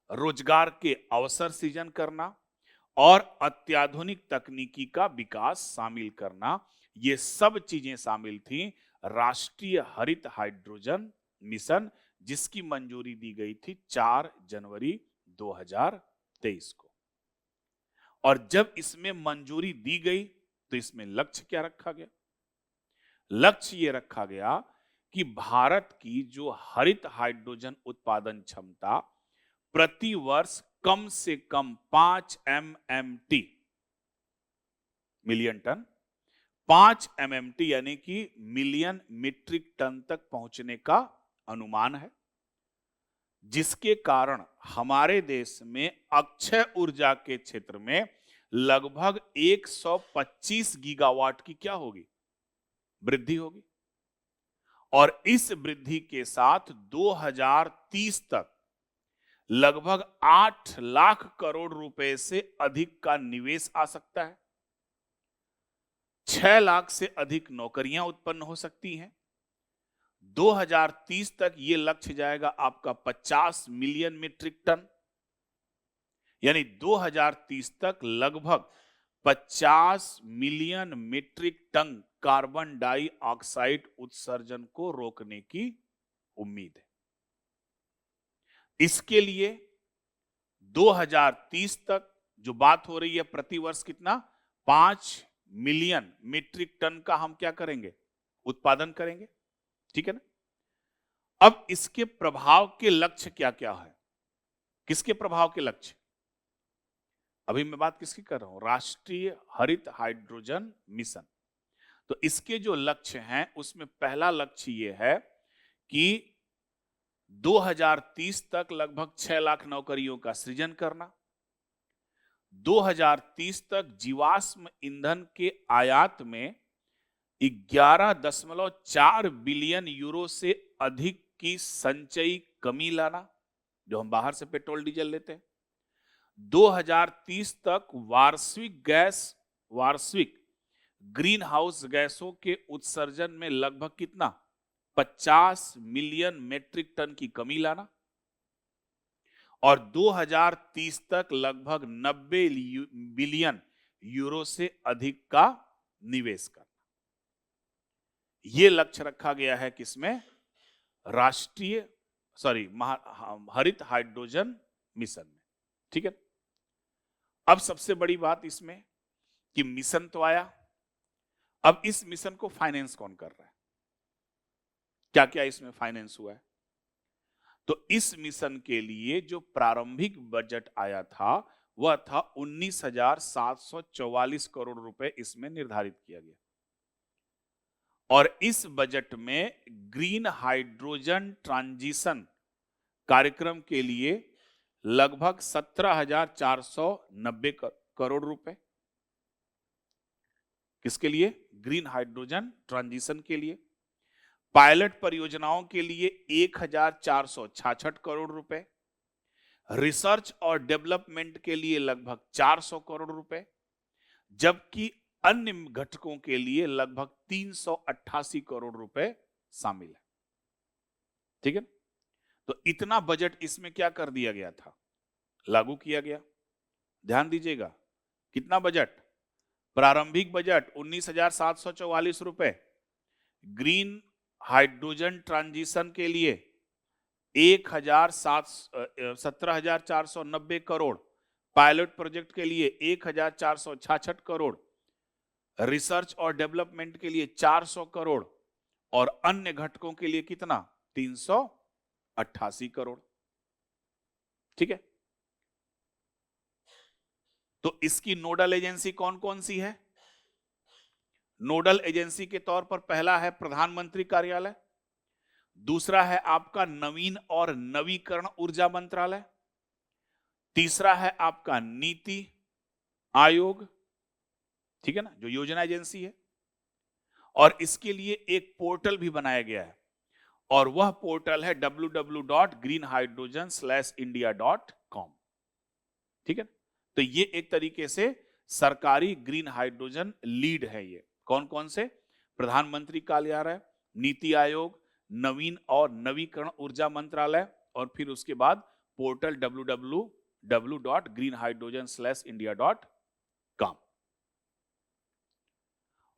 रोजगार के अवसर सृजन करना और अत्याधुनिक तकनीकी का विकास शामिल करना, ये सब चीजें शामिल थी राष्ट्रीय हरित हाइड्रोजन मिशन, जिसकी मंजूरी दी गई थी 4 जनवरी 2023 को। और जब इसमें मंजूरी दी गई तो इसमें लक्ष्य क्या रखा गया, लक्ष्य ये रखा गया कि भारत की जो हरित हाइड्रोजन उत्पादन क्षमता प्रति वर्ष कम से कम 5 MMT, मिलियन टन, 5 MMT यानी कि मिलियन मीट्रिक टन तक पहुंचने का अनुमान है, जिसके कारण हमारे देश में अक्षय ऊर्जा के क्षेत्र में लगभग 125 गीगावाट की क्या होगी, वृद्धि होगी। और इस वृद्धि के साथ 2030 तक लगभग 8 लाख करोड़ रुपए से अधिक का निवेश आ सकता है, 6 लाख से अधिक नौकरियां उत्पन्न हो सकती हैं। 2030 तक यह लक्ष्य जाएगा आपका 50 मिलियन मीट्रिक टन, यानी 2030 तक लगभग 50 million metric ton carbon dioxide उत्सर्जन को रोकने की उम्मीद है। इसके लिए 2030 तक जो बात हो रही है प्रति वर्ष कितना 5 मिलियन मीट्रिक टन का हम क्या करेंगे उत्पादन करेंगे, ठीक है ना। अब इसके प्रभाव के लक्ष्य क्या क्या है, किसके प्रभाव के लक्ष्य, अभी मैं बात किसकी कर रहा हूं, राष्ट्रीय हरित हाइड्रोजन मिशन। तो इसके जो लक्ष्य हैं उसमें पहला लक्ष्य ये है कि 2030 तक लगभग 6 लाख नौकरियों का सृजन करना, 2030 तक जीवाश्म ईंधन के आयात में 11.4 बिलियन यूरो से अधिक की संचयी कमी लाना, जो हम बाहर से पेट्रोल डीजल लेते हैं। 2030 तक वार्षिक ग्रीन हाउस गैसों के उत्सर्जन में लगभग कितना 50 मिलियन मीट्रिक टन की कमी लाना, और 2030 तक लगभग 90 बिलियन यूरो से अधिक का निवेश करना। यह लक्ष्य रखा गया है किसमें, हरित हाइड्रोजन मिशन में, ठीक है। अब सबसे बड़ी बात इसमें कि मिशन तो आया, अब इस मिशन को फाइनेंस कौन कर रहा है, क्या क्या इसमें फाइनेंस हुआ है। तो इस मिशन के लिए जो प्रारंभिक बजट आया था वह था 19,744 करोड़ रुपए इसमें निर्धारित किया गया, और इस बजट में ग्रीन हाइड्रोजन ट्रांजिशन कार्यक्रम के लिए लगभग 17,490 करोड़ रुपए, किसके लिए, ग्रीन हाइड्रोजन ट्रांजिशन के लिए। पायलट परियोजनाओं के लिए 1,466 करोड़ रुपए, रिसर्च और डेवलपमेंट के लिए लगभग 400 करोड़ रुपए, जबकि अन्य घटकों के लिए लगभग 388 करोड़ रुपए शामिल है, ठीक है। तो इतना बजट इसमें क्या कर दिया गया था, लागू किया गया। ध्यान दीजिएगा, कितना बजट, प्रारंभिक बजट 19,744 रुपए, ग्रीन हाइड्रोजन ट्रांजिशन के लिए 17,490 करोड़, पायलट प्रोजेक्ट के लिए 1,466 करोड़, रिसर्च और डेवलपमेंट के लिए 400 करोड़, और अन्य घटकों के लिए कितना 388 करोड़, ठीक है। तो इसकी नोडल एजेंसी कौन कौन सी है, नोडल एजेंसी के तौर पर पहला है प्रधानमंत्री कार्यालय, दूसरा है आपका नवीन और नवीकरण ऊर्जा मंत्रालय, तीसरा है आपका नीति आयोग, ठीक है ना, जो योजना एजेंसी है। और इसके लिए एक पोर्टल भी बनाया गया है, और वह पोर्टल है www.greenhydrogen/india.com, ठीक है। तो ये एक तरीके से सरकारी ग्रीन हाइड्रोजन लीड है। ये कौन कौन से, प्रधानमंत्री कार्यालय, नीति आयोग, नवीन और नवीकरण ऊर्जा मंत्रालय, और फिर उसके बाद पोर्टल www.greenhydrogen/india.com।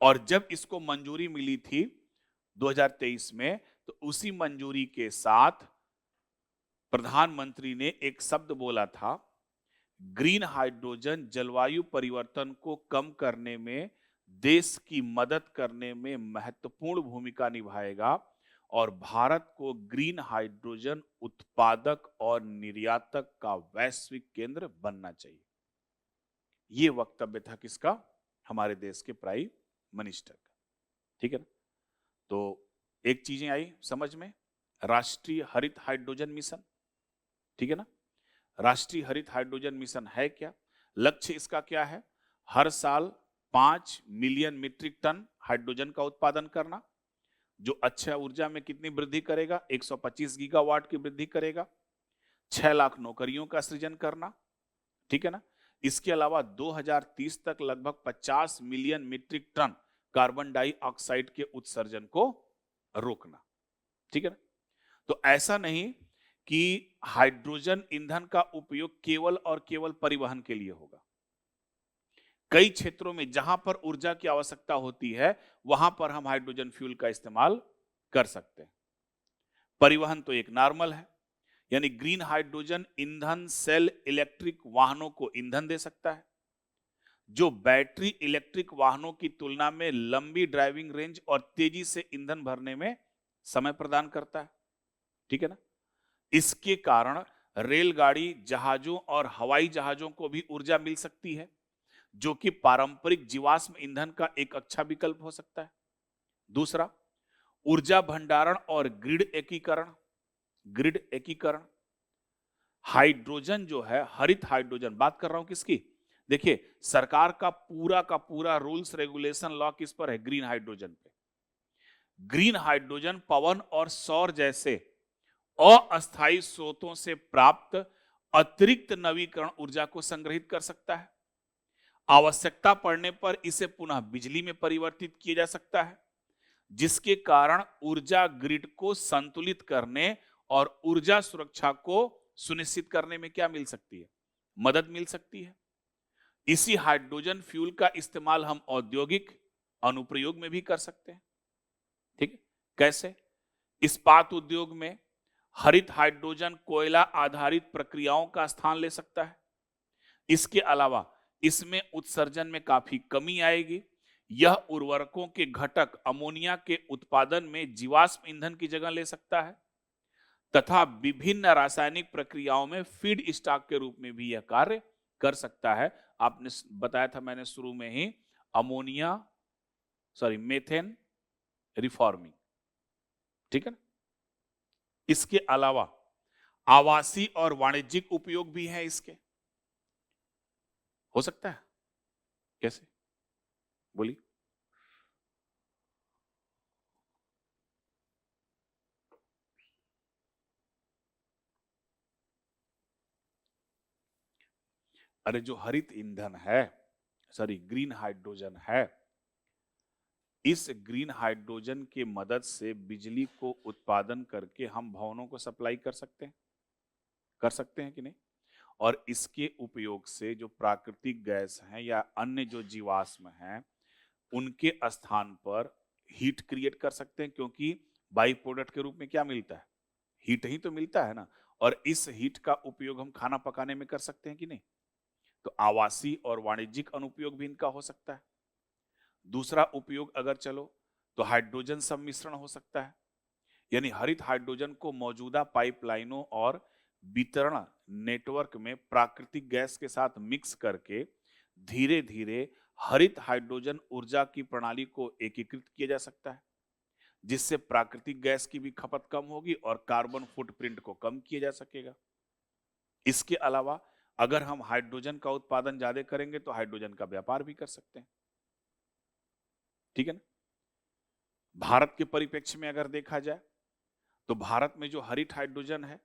और जब इसको मंजूरी मिली थी 2023 में, तो उसी मंजूरी के साथ प्रधानमंत्री ने एक शब्द बोला था, ग्रीन हाइड्रोजन जलवायु परिवर्तन को कम करने में, देश की मदद करने में महत्वपूर्ण भूमिका निभाएगा, और भारत को ग्रीन हाइड्रोजन उत्पादक और निर्यातक का वैश्विक केंद्र बनना चाहिए। यह वक्तव्य था किसका, हमारे देश के प्राइम मिनिस्टर का, ठीक है ना। तो एक चीजें आई समझ में, राष्ट्रीय हरित हाइड्रोजन मिशन, ठीक है ना। राष्ट्रीय हरित हाइड्रोजन मिशन है क्या, लक्ष्य इसका क्या है, हर साल 5 मिलियन मीट्रिक टन हाइड्रोजन का उत्पादन करना, जो अक्षय ऊर्जा में कितनी वृद्धि करेगा, 125 गीगावाट की वृद्धि करेगा, 6 लाख नौकरियों का सृजन करना, ठीक है ना। इसके अलावा 2030 तक लगभग 50 million metric ton carbon dioxide के उत्सर्जन को रोकना, ठीक है ना। तो ऐसा नहीं कि हाइड्रोजन ईंधन का उपयोग केवल और केवल परिवहन के लिए होगा। कई क्षेत्रों में जहां पर ऊर्जा की आवश्यकता होती है वहां पर हम हाइड्रोजन फ्यूल का इस्तेमाल कर सकते हैं। परिवहन तो एक नॉर्मल है, यानी ग्रीन हाइड्रोजन ईंधन सेल इलेक्ट्रिक वाहनों को ईंधन दे सकता है, जो बैटरी इलेक्ट्रिक वाहनों की तुलना में लंबी ड्राइविंग रेंज और तेजी से ईंधन भरने में समय प्रदान करता है। ठीक है ना। इसके कारण रेलगाड़ी, जहाजों और हवाई जहाजों को भी ऊर्जा मिल सकती है, जो कि पारंपरिक जीवाश्म ईंधन का एक अच्छा विकल्प हो सकता है। दूसरा, ऊर्जा भंडारण और ग्रिड एकीकरण। ग्रिड एकीकरण, हाइड्रोजन जो है, हरित हाइड्रोजन, बात कर रहा हूं किसकी? देखिए, सरकार का पूरा रूल्स रेगुलेशन लॉ किस पर है? ग्रीन हाइड्रोजन पे। ग्रीन हाइड्रोजन पवन और सौर जैसे अस्थायी स्रोतों से प्राप्त अतिरिक्त नवीकरण ऊर्जा को संग्रहित कर सकता है। आवश्यकता पड़ने पर इसे पुनः बिजली में परिवर्तित किया जा सकता है, जिसके कारण ऊर्जा ग्रिड को संतुलित करने और ऊर्जा सुरक्षा को सुनिश्चित करने में क्या मिल सकती है? मदद मिल सकती है। इसी हाइड्रोजन फ्यूल का इस्तेमाल हम औद्योगिक अनुप्रयोग में भी कर सकते हैं। ठीक है, कैसे? इस्पात उद्योग में हरित हाइड्रोजन कोयला आधारित प्रक्रियाओं का स्थान ले सकता है। इसके अलावा इसमें उत्सर्जन में काफी कमी आएगी। यह उर्वरकों के घटक अमोनिया के उत्पादन में जीवाश्म ईंधन की जगह ले सकता है तथा विभिन्न रासायनिक प्रक्रियाओं में फीड स्टॉक के रूप में भी यह कार्य कर सकता है। आपने बताया था मैंने शुरू में ही, मेथेन रिफॉर्मिंग। ठीक है ना। इसके अलावा आवासीय और वाणिज्यिक उपयोग भी है इसके। हो सकता है, कैसे? बोलिए। अरे जो हरित ईंधन है, ग्रीन हाइड्रोजन है, इस ग्रीन हाइड्रोजन के मदद से बिजली को उत्पादन करके हम भवनों को सप्लाई कर सकते हैं कि नहीं? और इसके उपयोग से जो प्राकृतिक गैस हैं या अन्य जो जीवाश्म हैं, उनके स्थान पर हीट क्रिएट कर सकते हैं, क्योंकि बाई प्रोडक्ट के रूप में क्या मिलता है? हीट ही तो मिलता है ना। और इस हीट का उपयोग हम खाना पकाने में कर सकते हैं कि नहीं? तो आवासीय और वाणिज्यिक अनुप्रयोग भी इनका हो सकता है। दूसरा उपयोग अगर चलो तो हाइड्रोजन सम्मिश्रण हो सकता है, यानी हरित हाइड्रोजन को मौजूदा पाइपलाइनों और वितरण नेटवर्क में प्राकृतिक गैस के साथ मिक्स करके धीरे धीरे हरित हाइड्रोजन ऊर्जा की प्रणाली को एकीकृत किया जा सकता है, जिससे प्राकृतिक गैस की भी खपत कम होगी और कार्बन फुटप्रिंट को कम किया जा सकेगा। इसके अलावा अगर हम हाइड्रोजन का उत्पादन ज्यादा करेंगे तो हाइड्रोजन का व्यापार भी कर सकते हैं। ठीक है ना। भारत के परिप्रेक्ष्य में अगर देखा जाए तो भारत में जो हरित हाइड्रोजन है,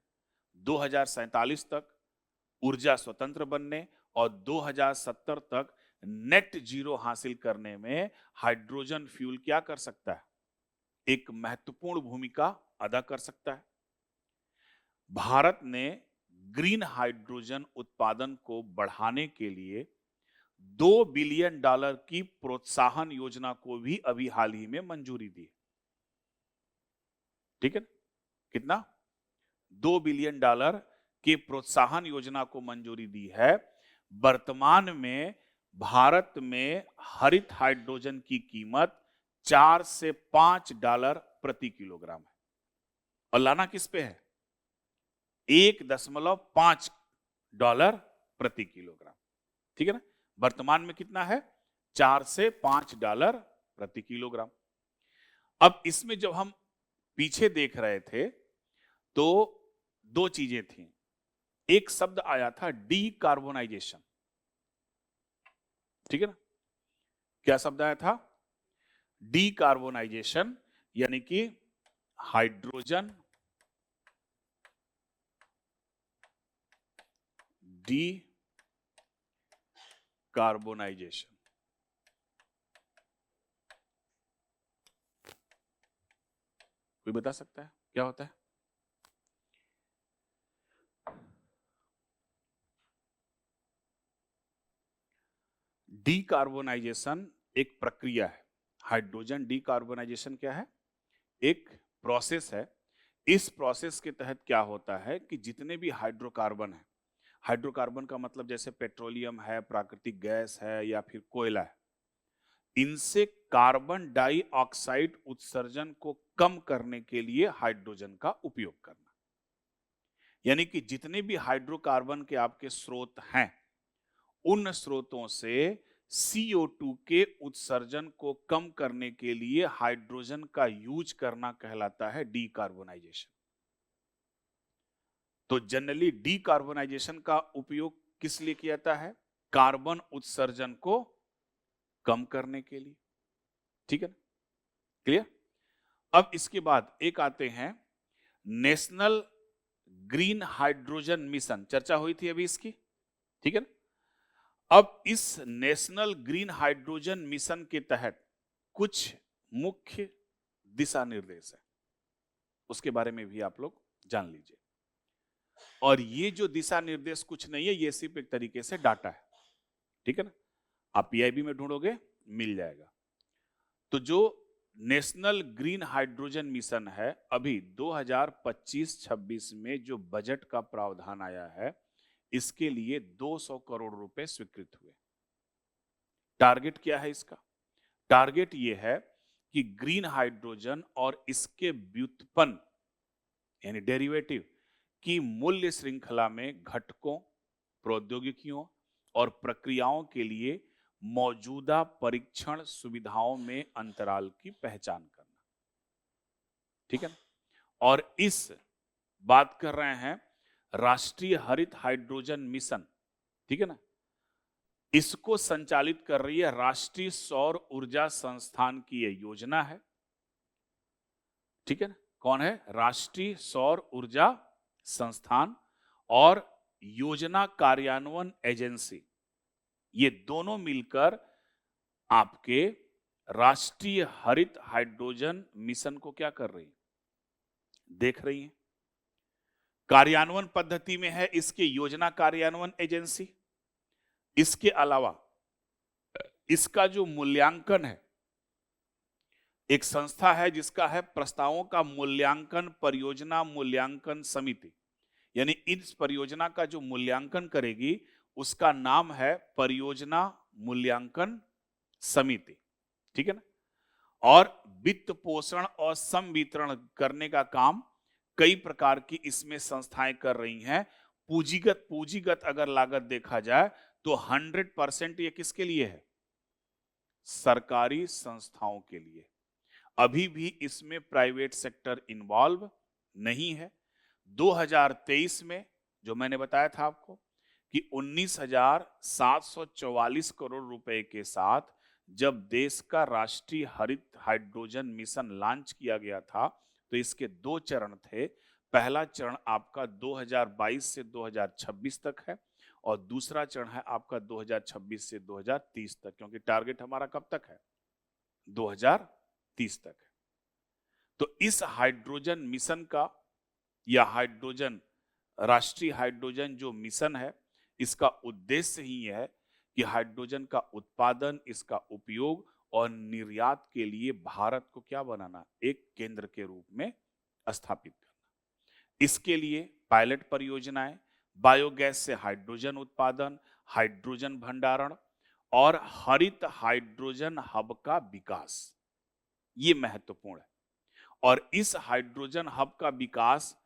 2047 तक ऊर्जा स्वतंत्र बनने और 2070 तक नेट जीरो हासिल करने में हाइड्रोजन फ्यूल क्या कर सकता है? एक महत्वपूर्ण भूमिका अदा कर सकता है। भारत ने ग्रीन हाइड्रोजन उत्पादन को बढ़ाने के लिए $2 बिलियन की प्रोत्साहन योजना को भी अभी हाल ही में मंजूरी दी। ठीक है, कितना? $2 बिलियन की प्रोत्साहन योजना को मंजूरी दी है। वर्तमान में भारत में हरित हाइड्रोजन की कीमत $4 से $5 प्रति किलोग्राम है, और लाना किस पे है? $1.5 प्रति किलोग्राम। ठीक है ना। वर्तमान में कितना है? $4 से $5 प्रति किलोग्राम। अब इसमें जब हम पीछे देख रहे थे तो दो चीजें थी। एक शब्द आया था डीकार्बोनाइजेशन। ठीक है ना। क्या शब्द आया था? डीकार्बोनाइजेशन, यानी कि हाइड्रोजन डीकार्बोनाइजेशन। कोई बता सकता है क्या होता है? डीकार्बोनाइजेशन एक प्रक्रिया है। हाइड्रोजन डीकार्बोनाइजेशन क्या है? एक प्रोसेस है इस प्रोसेस के तहत क्या होता है कि जितने भी हाइड्रोकार्बन है, हाइड्रोकार्बन का मतलब जैसे पेट्रोलियम है, प्राकृतिक गैस है या फिर कोयला है, इनसे कार्बन डाइऑक्साइड उत्सर्जन को कम करने के लिए हाइड्रोजन का उपयोग करना। यानी कि जितने भी हाइड्रोकार्बन के आपके स्रोत हैं, उन स्रोतों से CO2 के उत्सर्जन को कम करने के लिए हाइड्रोजन का यूज करना कहलाता है डीकार्बोनाइजेशन। तो जनरली डीकार्बोनाइजेशन का उपयोग किस लिए किया जाता है? कार्बन उत्सर्जन को कम करने के लिए। ठीक है ना? क्लियर? अब इसके बाद एक आते हैं नेशनल ग्रीन हाइड्रोजन मिशन, चर्चा हुई थी अभी इसकी, ठीक है ना? अब इस नेशनल ग्रीन हाइड्रोजन मिशन के तहत कुछ मुख्य दिशा निर्देश है, उसके बारे में भी आप लोग जान लीजिए। और ये जो दिशा निर्देश कुछ नहीं है, ये सिर्फ एक तरीके से डाटा है, ठीक है ना? आप PIB में ढूंढोगे मिल जाएगा। तो जो नेशनल ग्रीन हाइड्रोजन मिशन है, अभी 2025-26 में जो बजट का प्रावधान आया है, इसके लिए 200 करोड़ रुपए स्वीकृत हुए। टारगेट क्या है इसका? टारगेट ये है कि ग्रीन हाइड्रोजन और इसके व्युत्पन्न यानी डेरिवेटिव की मूल्य श्रृंखला में घटकों, प्रौद्योगिकियों और प्रक्रियाओं के लिए मौजूदा परीक्षण सुविधाओं में अंतराल की पहचान करना। ठीक है ना? और इस बात कर रहे हैं राष्ट्रीय हरित हाइड्रोजन मिशन, ठीक है ना? इसको संचालित कर रही है राष्ट्रीय सौर ऊर्जा संस्थान की यह योजना है। ठीक है ना? कौन है? राष्ट्रीय सौर ऊर्जा संस्थान और योजना कार्यान्वयन एजेंसी, ये दोनों मिलकर आपके राष्ट्रीय हरित हाइड्रोजन मिशन को क्या कर रही है? देख रही है। कार्यान्वयन पद्धति में है इसके योजना कार्यान्वयन एजेंसी। इसके अलावा इसका जो मूल्यांकन है, एक संस्था है जिसका है प्रस्तावों का मूल्यांकन परियोजना मूल्यांकन समिति, यानी इस परियोजना का जो मूल्यांकन करेगी उसका नाम है परियोजना मूल्यांकन समिति। ठीक है ना? और वित्त पोषण और संवितरण करने का काम कई प्रकार की इसमें संस्थाएं कर रही हैं। पूंजीगत अगर लागत देखा जाए तो 100% ये किसके लिए है? सरकारी संस्थाओं के लिए। अभी भी इसमें प्राइवेट सेक्टर इन्वॉल्व नहीं है। 2023 में जो मैंने बताया था आपको कि 19,744 करोड़ रुपए के साथ जब देश का राष्ट्रीय हरित हाइड्रोजन मिशन लॉन्च किया गया था, तो इसके 2 चरण थे। पहला चरण आपका 2022 से 2026 तक है और दूसरा चरण है आपका 2026 से 2030 तक, क्योंकि टारगेट हमारा कब तक है? 2030 तक है। तो इस हाइड्रोजन मिशन का या हाइड्रोजन राष्ट्रीय हाइड्रोजन जो मिशन है, इसका उद्देश्य ही है कि हाइड्रोजन का उत्पादन, इसका उपयोग और निर्यात के लिए भारत को क्या बनाना? एक केंद्र के रूप में स्थापित करना। इसके लिए पायलट परियोजनाएं, बायोगैस से हाइड्रोजन उत्पादन, हाइड्रोजन भंडारण और हरित हाइड्रोजन हब का विकास, ये महत्वपूर्ण है। और इस हाइड्रोजन हब का विकास,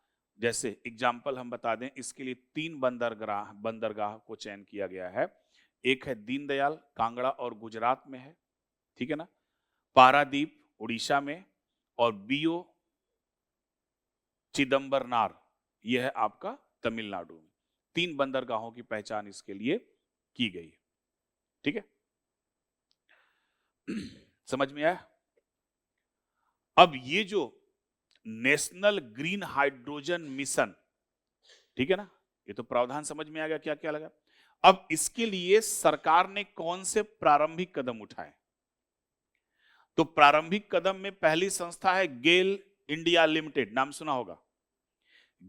जैसे एग्जाम्पल हम बता दें, इसके लिए 3 बंदरगाह को चयन किया गया है। एक है दीनदयाल, कांगड़ा और गुजरात में है, ठीक है ना? पारादीप उड़ीसा में और BO चिदम्बरनार, यह है आपका तमिलनाडु में। 3 बंदरगाहों की पहचान इसके लिए की गई है। ठीक है? समझ में आया? अब ये जो नेशनल ग्रीन हाइड्रोजन मिशन, ठीक है ना, ये तो प्रावधान समझ में आ गया क्या क्या लगा। अब इसके लिए सरकार ने कौन से प्रारंभिक कदम उठाए? तो प्रारंभिक कदम में पहली संस्था है गेल इंडिया लिमिटेड, नाम सुना होगा।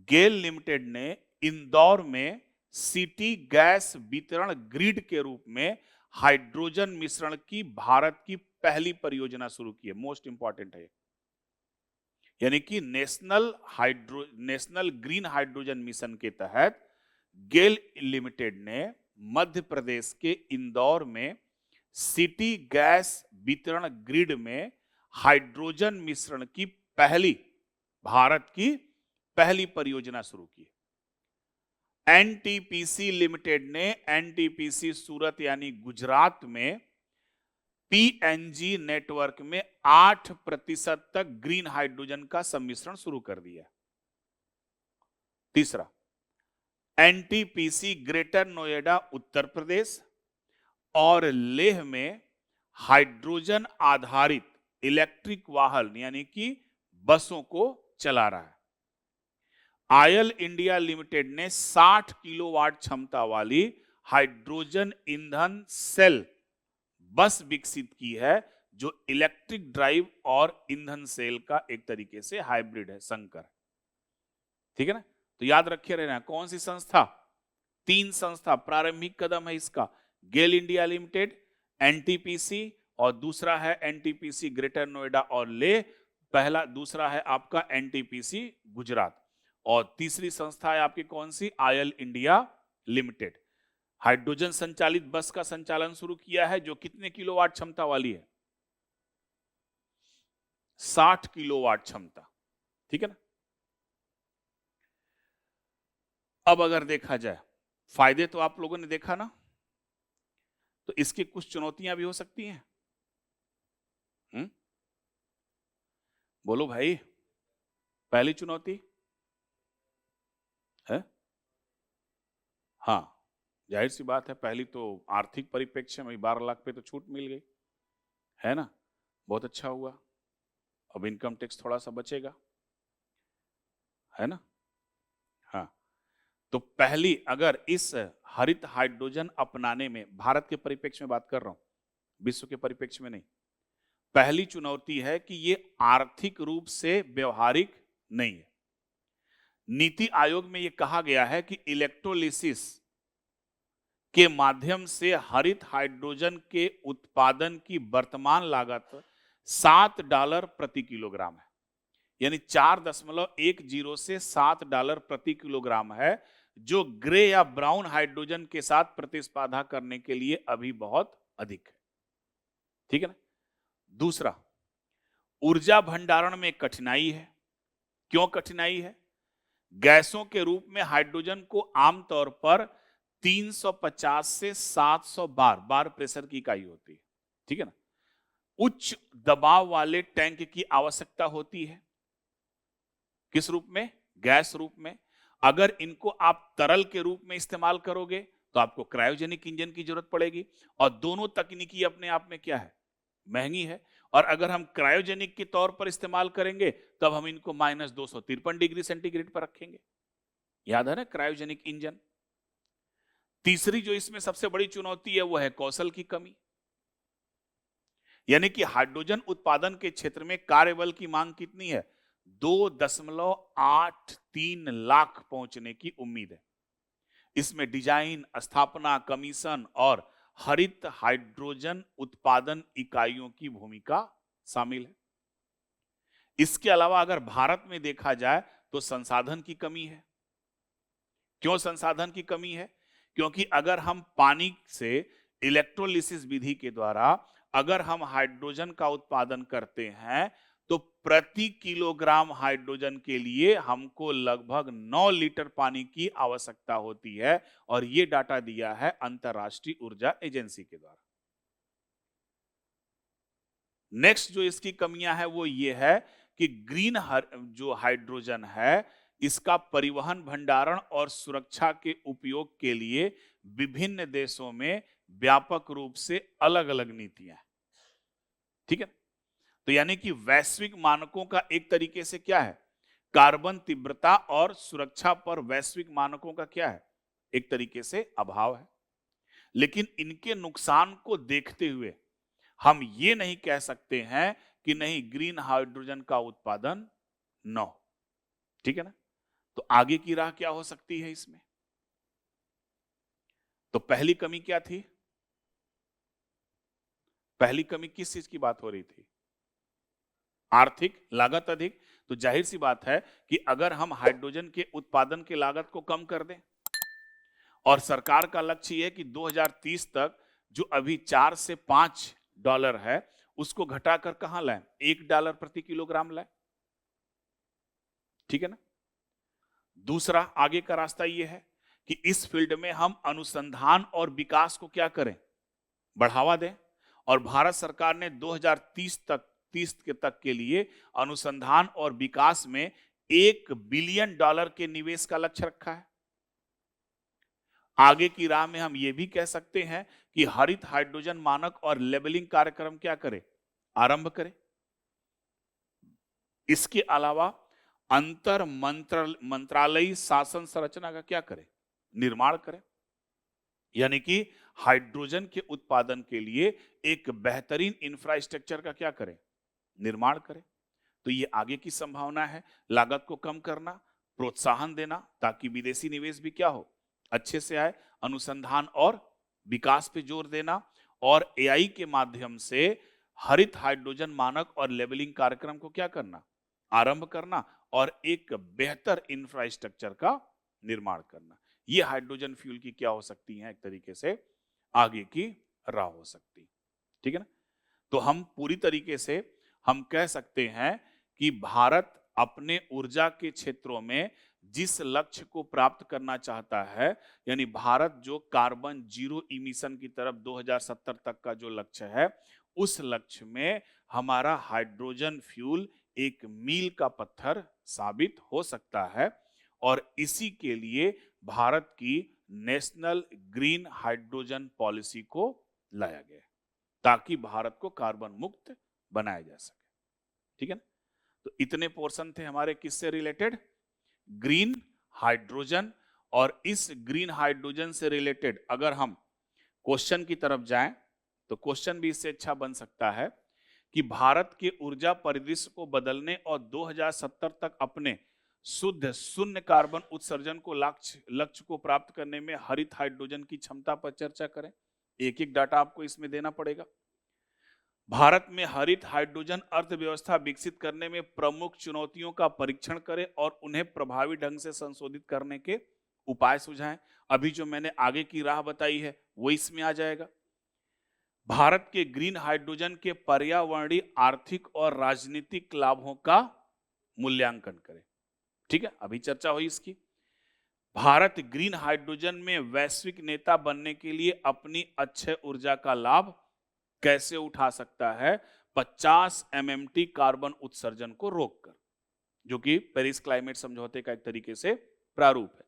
गेल लिमिटेड ने इंदौर में सिटी गैस वितरण ग्रिड के रूप में हाइड्रोजन मिश्रण की भारत की पहली परियोजना शुरू की है। मोस्ट इंपॉर्टेंट है यानी कि नेशनल ग्रीन हाइड्रोजन मिशन के तहत गेल लिमिटेड ने मध्य प्रदेश के इंदौर में सिटी गैस वितरण ग्रिड में हाइड्रोजन मिश्रण की भारत की पहली परियोजना शुरू की। एनटीपीसी लिमिटेड ने एनटीपीसी सूरत यानी गुजरात में पीएनजी नेटवर्क में 8% तक ग्रीन हाइड्रोजन का सम्मिश्रण शुरू कर दिया। तीसरा, एनटीपीसी ग्रेटर नोएडा उत्तर प्रदेश और लेह में हाइड्रोजन आधारित इलेक्ट्रिक वाहन यानी कि बसों को चला रहा है। आयल इंडिया लिमिटेड ने 60 किलोवाट क्षमता वाली हाइड्रोजन ईंधन सेल बस विकसित की है, जो इलेक्ट्रिक ड्राइव और ईंधन सेल का एक तरीके से हाइब्रिड है, संकर। ठीक है ना? तो याद रखे रहना, कौन सी संस्था? 3 संस्था, प्रारंभिक कदम है इसका, गेल इंडिया लिमिटेड, एनटीपीसी और दूसरा है एनटीपीसी ग्रेटर नोएडा और ले, दूसरा है आपका एनटीपीसी गुजरात, और तीसरी संस्था है आपकी कौन सी? Oil India limited. हाइड्रोजन संचालित बस का संचालन शुरू किया है, जो कितने किलोवाट क्षमता वाली है? 60 किलोवाट क्षमता। ठीक है ना? अब अगर देखा जाए, फायदे तो आप लोगों ने देखा ना, तो इसकी कुछ चुनौतियां भी हो सकती हैं। बोलो भाई, पहली चुनौती है, हाँ जाहिर सी बात है, पहली तो आर्थिक परिप्रेक्ष्य में 12 लाख पे तो छूट मिल गई है ना, बहुत अच्छा हुआ। अब इनकम टैक्स थोड़ा सा बचेगा, है ना। हाँ, तो पहली, अगर इस हरित हाइड्रोजन अपनाने में, भारत के परिप्रेक्ष्य में बात कर रहा हूं, विश्व के परिप्रेक्ष्य में नहीं, पहली चुनौती है कि ये आर्थिक रूप से व्यवहारिक नहीं है। नीति आयोग में यह कहा गया है कि इलेक्ट्रोलिसिस के माध्यम से हरित हाइड्रोजन के उत्पादन की वर्तमान लागत $7 प्रति किलोग्राम है, यानी 4.10 से $7 प्रति किलोग्राम है, जो ग्रे या ब्राउन हाइड्रोजन के साथ प्रतिस्पर्धा करने के लिए अभी बहुत अधिक है। ठीक है ना। दूसरा, ऊर्जा भंडारण में कठिनाई है। क्यों कठिनाई है? गैसों के रूप में हाइड्रोजन को आमतौर पर 350 से 700 बार प्रेशर की इकाई होती है। ठीक है ना। उच्च दबाव वाले टैंक की आवश्यकता होती है। किस रूप में? गैस रूप में। अगर इनको आप तरल के रूप में इस्तेमाल करोगे तो आपको क्रायोजेनिक इंजन की जरूरत पड़ेगी, और दोनों तकनीकी अपने आप में क्या है? महंगी है। और अगर हम क्रायोजेनिक के तौर पर इस्तेमाल करेंगे तब हम इनको -253 डिग्री सेंटीग्रेड पर रखेंगे। याद है ना, क्रायोजेनिक इंजन। तीसरी जो इसमें सबसे बड़ी चुनौती है वो है कौशल की कमी, यानी कि हाइड्रोजन उत्पादन के क्षेत्र में कार्यबल की मांग कितनी है? 2.83 लाख पहुंचने की उम्मीद है। इसमें डिजाइन, स्थापना, कमीशन और हरित हाइड्रोजन उत्पादन इकाइयों की भूमिका शामिल है। इसके अलावा अगर भारत में देखा जाए तो संसाधन की कमी है। क्यों संसाधन की कमी है? क्योंकि अगर हम पानी से इलेक्ट्रोलिसिस विधि के द्वारा अगर हम हाइड्रोजन का उत्पादन करते हैं तो प्रति किलोग्राम हाइड्रोजन के लिए हमको लगभग 9 लीटर पानी की आवश्यकता होती है, और यह डाटा दिया है अंतरराष्ट्रीय ऊर्जा एजेंसी के द्वारा। नेक्स्ट जो इसकी कमियां है वो ये है कि जो हाइड्रोजन है इसका परिवहन, भंडारण और सुरक्षा के उपयोग के लिए विभिन्न देशों में व्यापक रूप से अलग अलग नीतियां हैं। ठीक है। तो यानी कि वैश्विक मानकों का एक तरीके से क्या है? कार्बन तीव्रता और सुरक्षा पर वैश्विक मानकों का क्या है? एक तरीके से अभाव है। लेकिन इनके नुकसान को देखते हुए हम ये नहीं कह सकते हैं कि नहीं, ग्रीन हाइड्रोजन का उत्पादन न हो। ठीक है ना। तो आगे की राह क्या हो सकती है इसमें? तो पहली कमी क्या थी? पहली कमी किस चीज की बात हो रही थी? आर्थिक लागत अधिक, तो जाहिर सी बात है कि अगर हम हाइड्रोजन के उत्पादन की लागत को कम कर दें, और सरकार का लक्ष्य यह है कि 2030 तक जो अभी $4 से $5 है उसको घटाकर कहां लाएं, $1 प्रति किलोग्राम लाएं। ठीक है ना। दूसरा आगे का रास्ता यह है कि इस फील्ड में हम अनुसंधान और विकास को क्या करें, बढ़ावा दें। और भारत सरकार ने 2030 तक के लिए अनुसंधान और विकास में $1 बिलियन के निवेश का लक्ष्य रखा है। आगे की राह में हम यह भी कह सकते हैं कि हरित हाइड्रोजन मानक और लेबलिंग कार्यक्रम क्या करें, आरंभ करें। इसके अलावा अंतर मंत्रालयी शासन संरचना का क्या करें, निर्माण करें। यानी कि हाइड्रोजन के उत्पादन के लिए एक बेहतरीन इंफ्रास्ट्रक्चर का क्या करें, निर्माण करें। तो ये आगे की संभावना है। लागत को कम करना, प्रोत्साहन देना ताकि विदेशी निवेश भी क्या हो, अच्छे से आए, अनुसंधान और विकास पे जोर देना, और एआई के माध्यम से हरित हाइड्रोजन मानक और लेबलिंग कार्यक्रम को क्या करना, आरंभ करना, और एक बेहतर इंफ्रास्ट्रक्चर का निर्माण करना। ये हाइड्रोजन फ्यूल की क्या हो सकती है, एक तरीके से आगे की राह हो सकती। ठीक है ना। तो हम पूरी तरीके से हम कह सकते हैं कि भारत अपने ऊर्जा के क्षेत्रों में जिस लक्ष्य को प्राप्त करना चाहता है, यानी भारत जो कार्बन जीरो इमिशन की तरफ 2070 तक का जो लक्ष्य है, उस लक्ष्य में हमारा हाइड्रोजन फ्यूल एक मील का पत्थर साबित हो सकता है। और इसी के लिए भारत की नेशनल ग्रीन हाइड्रोजन पॉलिसी को लाया गया ताकि भारत को कार्बन मुक्त बनाया जा सके। ठीक है ना। तो इतने पोर्शन थे हमारे किससे रिलेटेड, ग्रीन हाइड्रोजन। और इस ग्रीन हाइड्रोजन से रिलेटेड अगर हम क्वेश्चन की तरफ जाएं तो क्वेश्चन भी इससे अच्छा बन सकता है कि भारत के ऊर्जा परिदृश्य को बदलने और 2070 तक अपने शुद्ध शून्य कार्बन उत्सर्जन को लक्ष्य को प्राप्त करने में हरित हाइड्रोजन की क्षमता पर चर्चा करें। एक एक डाटा आपको इसमें देना पड़ेगा। भारत में हरित हाइड्रोजन अर्थव्यवस्था विकसित करने में प्रमुख चुनौतियों का परीक्षण करें और उन्हें प्रभावी ढंग से संशोधित करने के उपाय सुझाएं। अभी जो मैंने आगे की राह बताई है वो इसमें आ जाएगा। भारत के ग्रीन हाइड्रोजन के पर्यावरणीय, आर्थिक और राजनीतिक लाभों का मूल्यांकन करें। ठीक है, अभी चर्चा हुई इसकी। भारत ग्रीन हाइड्रोजन में वैश्विक नेता बनने के लिए अपनी अक्षय ऊर्जा का लाभ कैसे उठा सकता है 50 MMT कार्बन उत्सर्जन को रोककर, जो कि पेरिस क्लाइमेट समझौते का एक तरीके से प्रारूप है।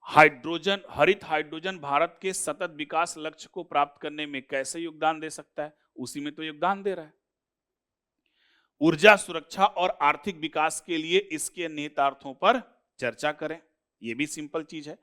हाइड्रोजन, हरित हाइड्रोजन भारत के सतत विकास लक्ष्य को प्राप्त करने में कैसे योगदान दे सकता है, उसी में तो योगदान दे रहा है। ऊर्जा सुरक्षा और आर्थिक विकास के लिए इसके निहितार्थों पर चर्चा करें। यह भी सिंपल चीज है।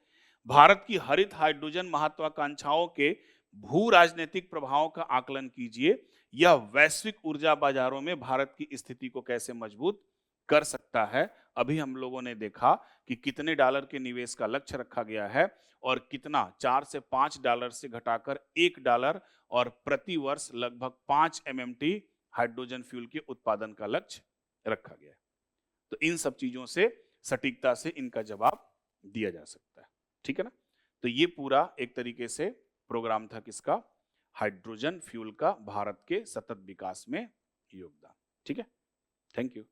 भारत की हरित हाइड्रोजन महत्वाकांक्षाओं के भू राजनीतिक प्रभावों का आकलन कीजिए। यह वैश्विक ऊर्जा बाजारों में भारत की स्थिति को कैसे मजबूत कर सकता है। अभी हम लोगों ने देखा कि कितने डॉलर के निवेश का लक्ष्य रखा गया है और कितना $4 से $5 से घटाकर $1 और प्रति वर्ष लगभग 5 MMT हाइड्रोजन फ्यूल के उत्पादन का लक्ष्य रखा गया है। तो इन सब चीजों से सटीकता से इनका जवाब दिया जा सकता है। ठीक है ना। तो ये पूरा एक तरीके से प्रोग्राम था किसका, हाइड्रोजन फ्यूल का भारत के सतत विकास में योगदान। ठीक है, थैंक यू।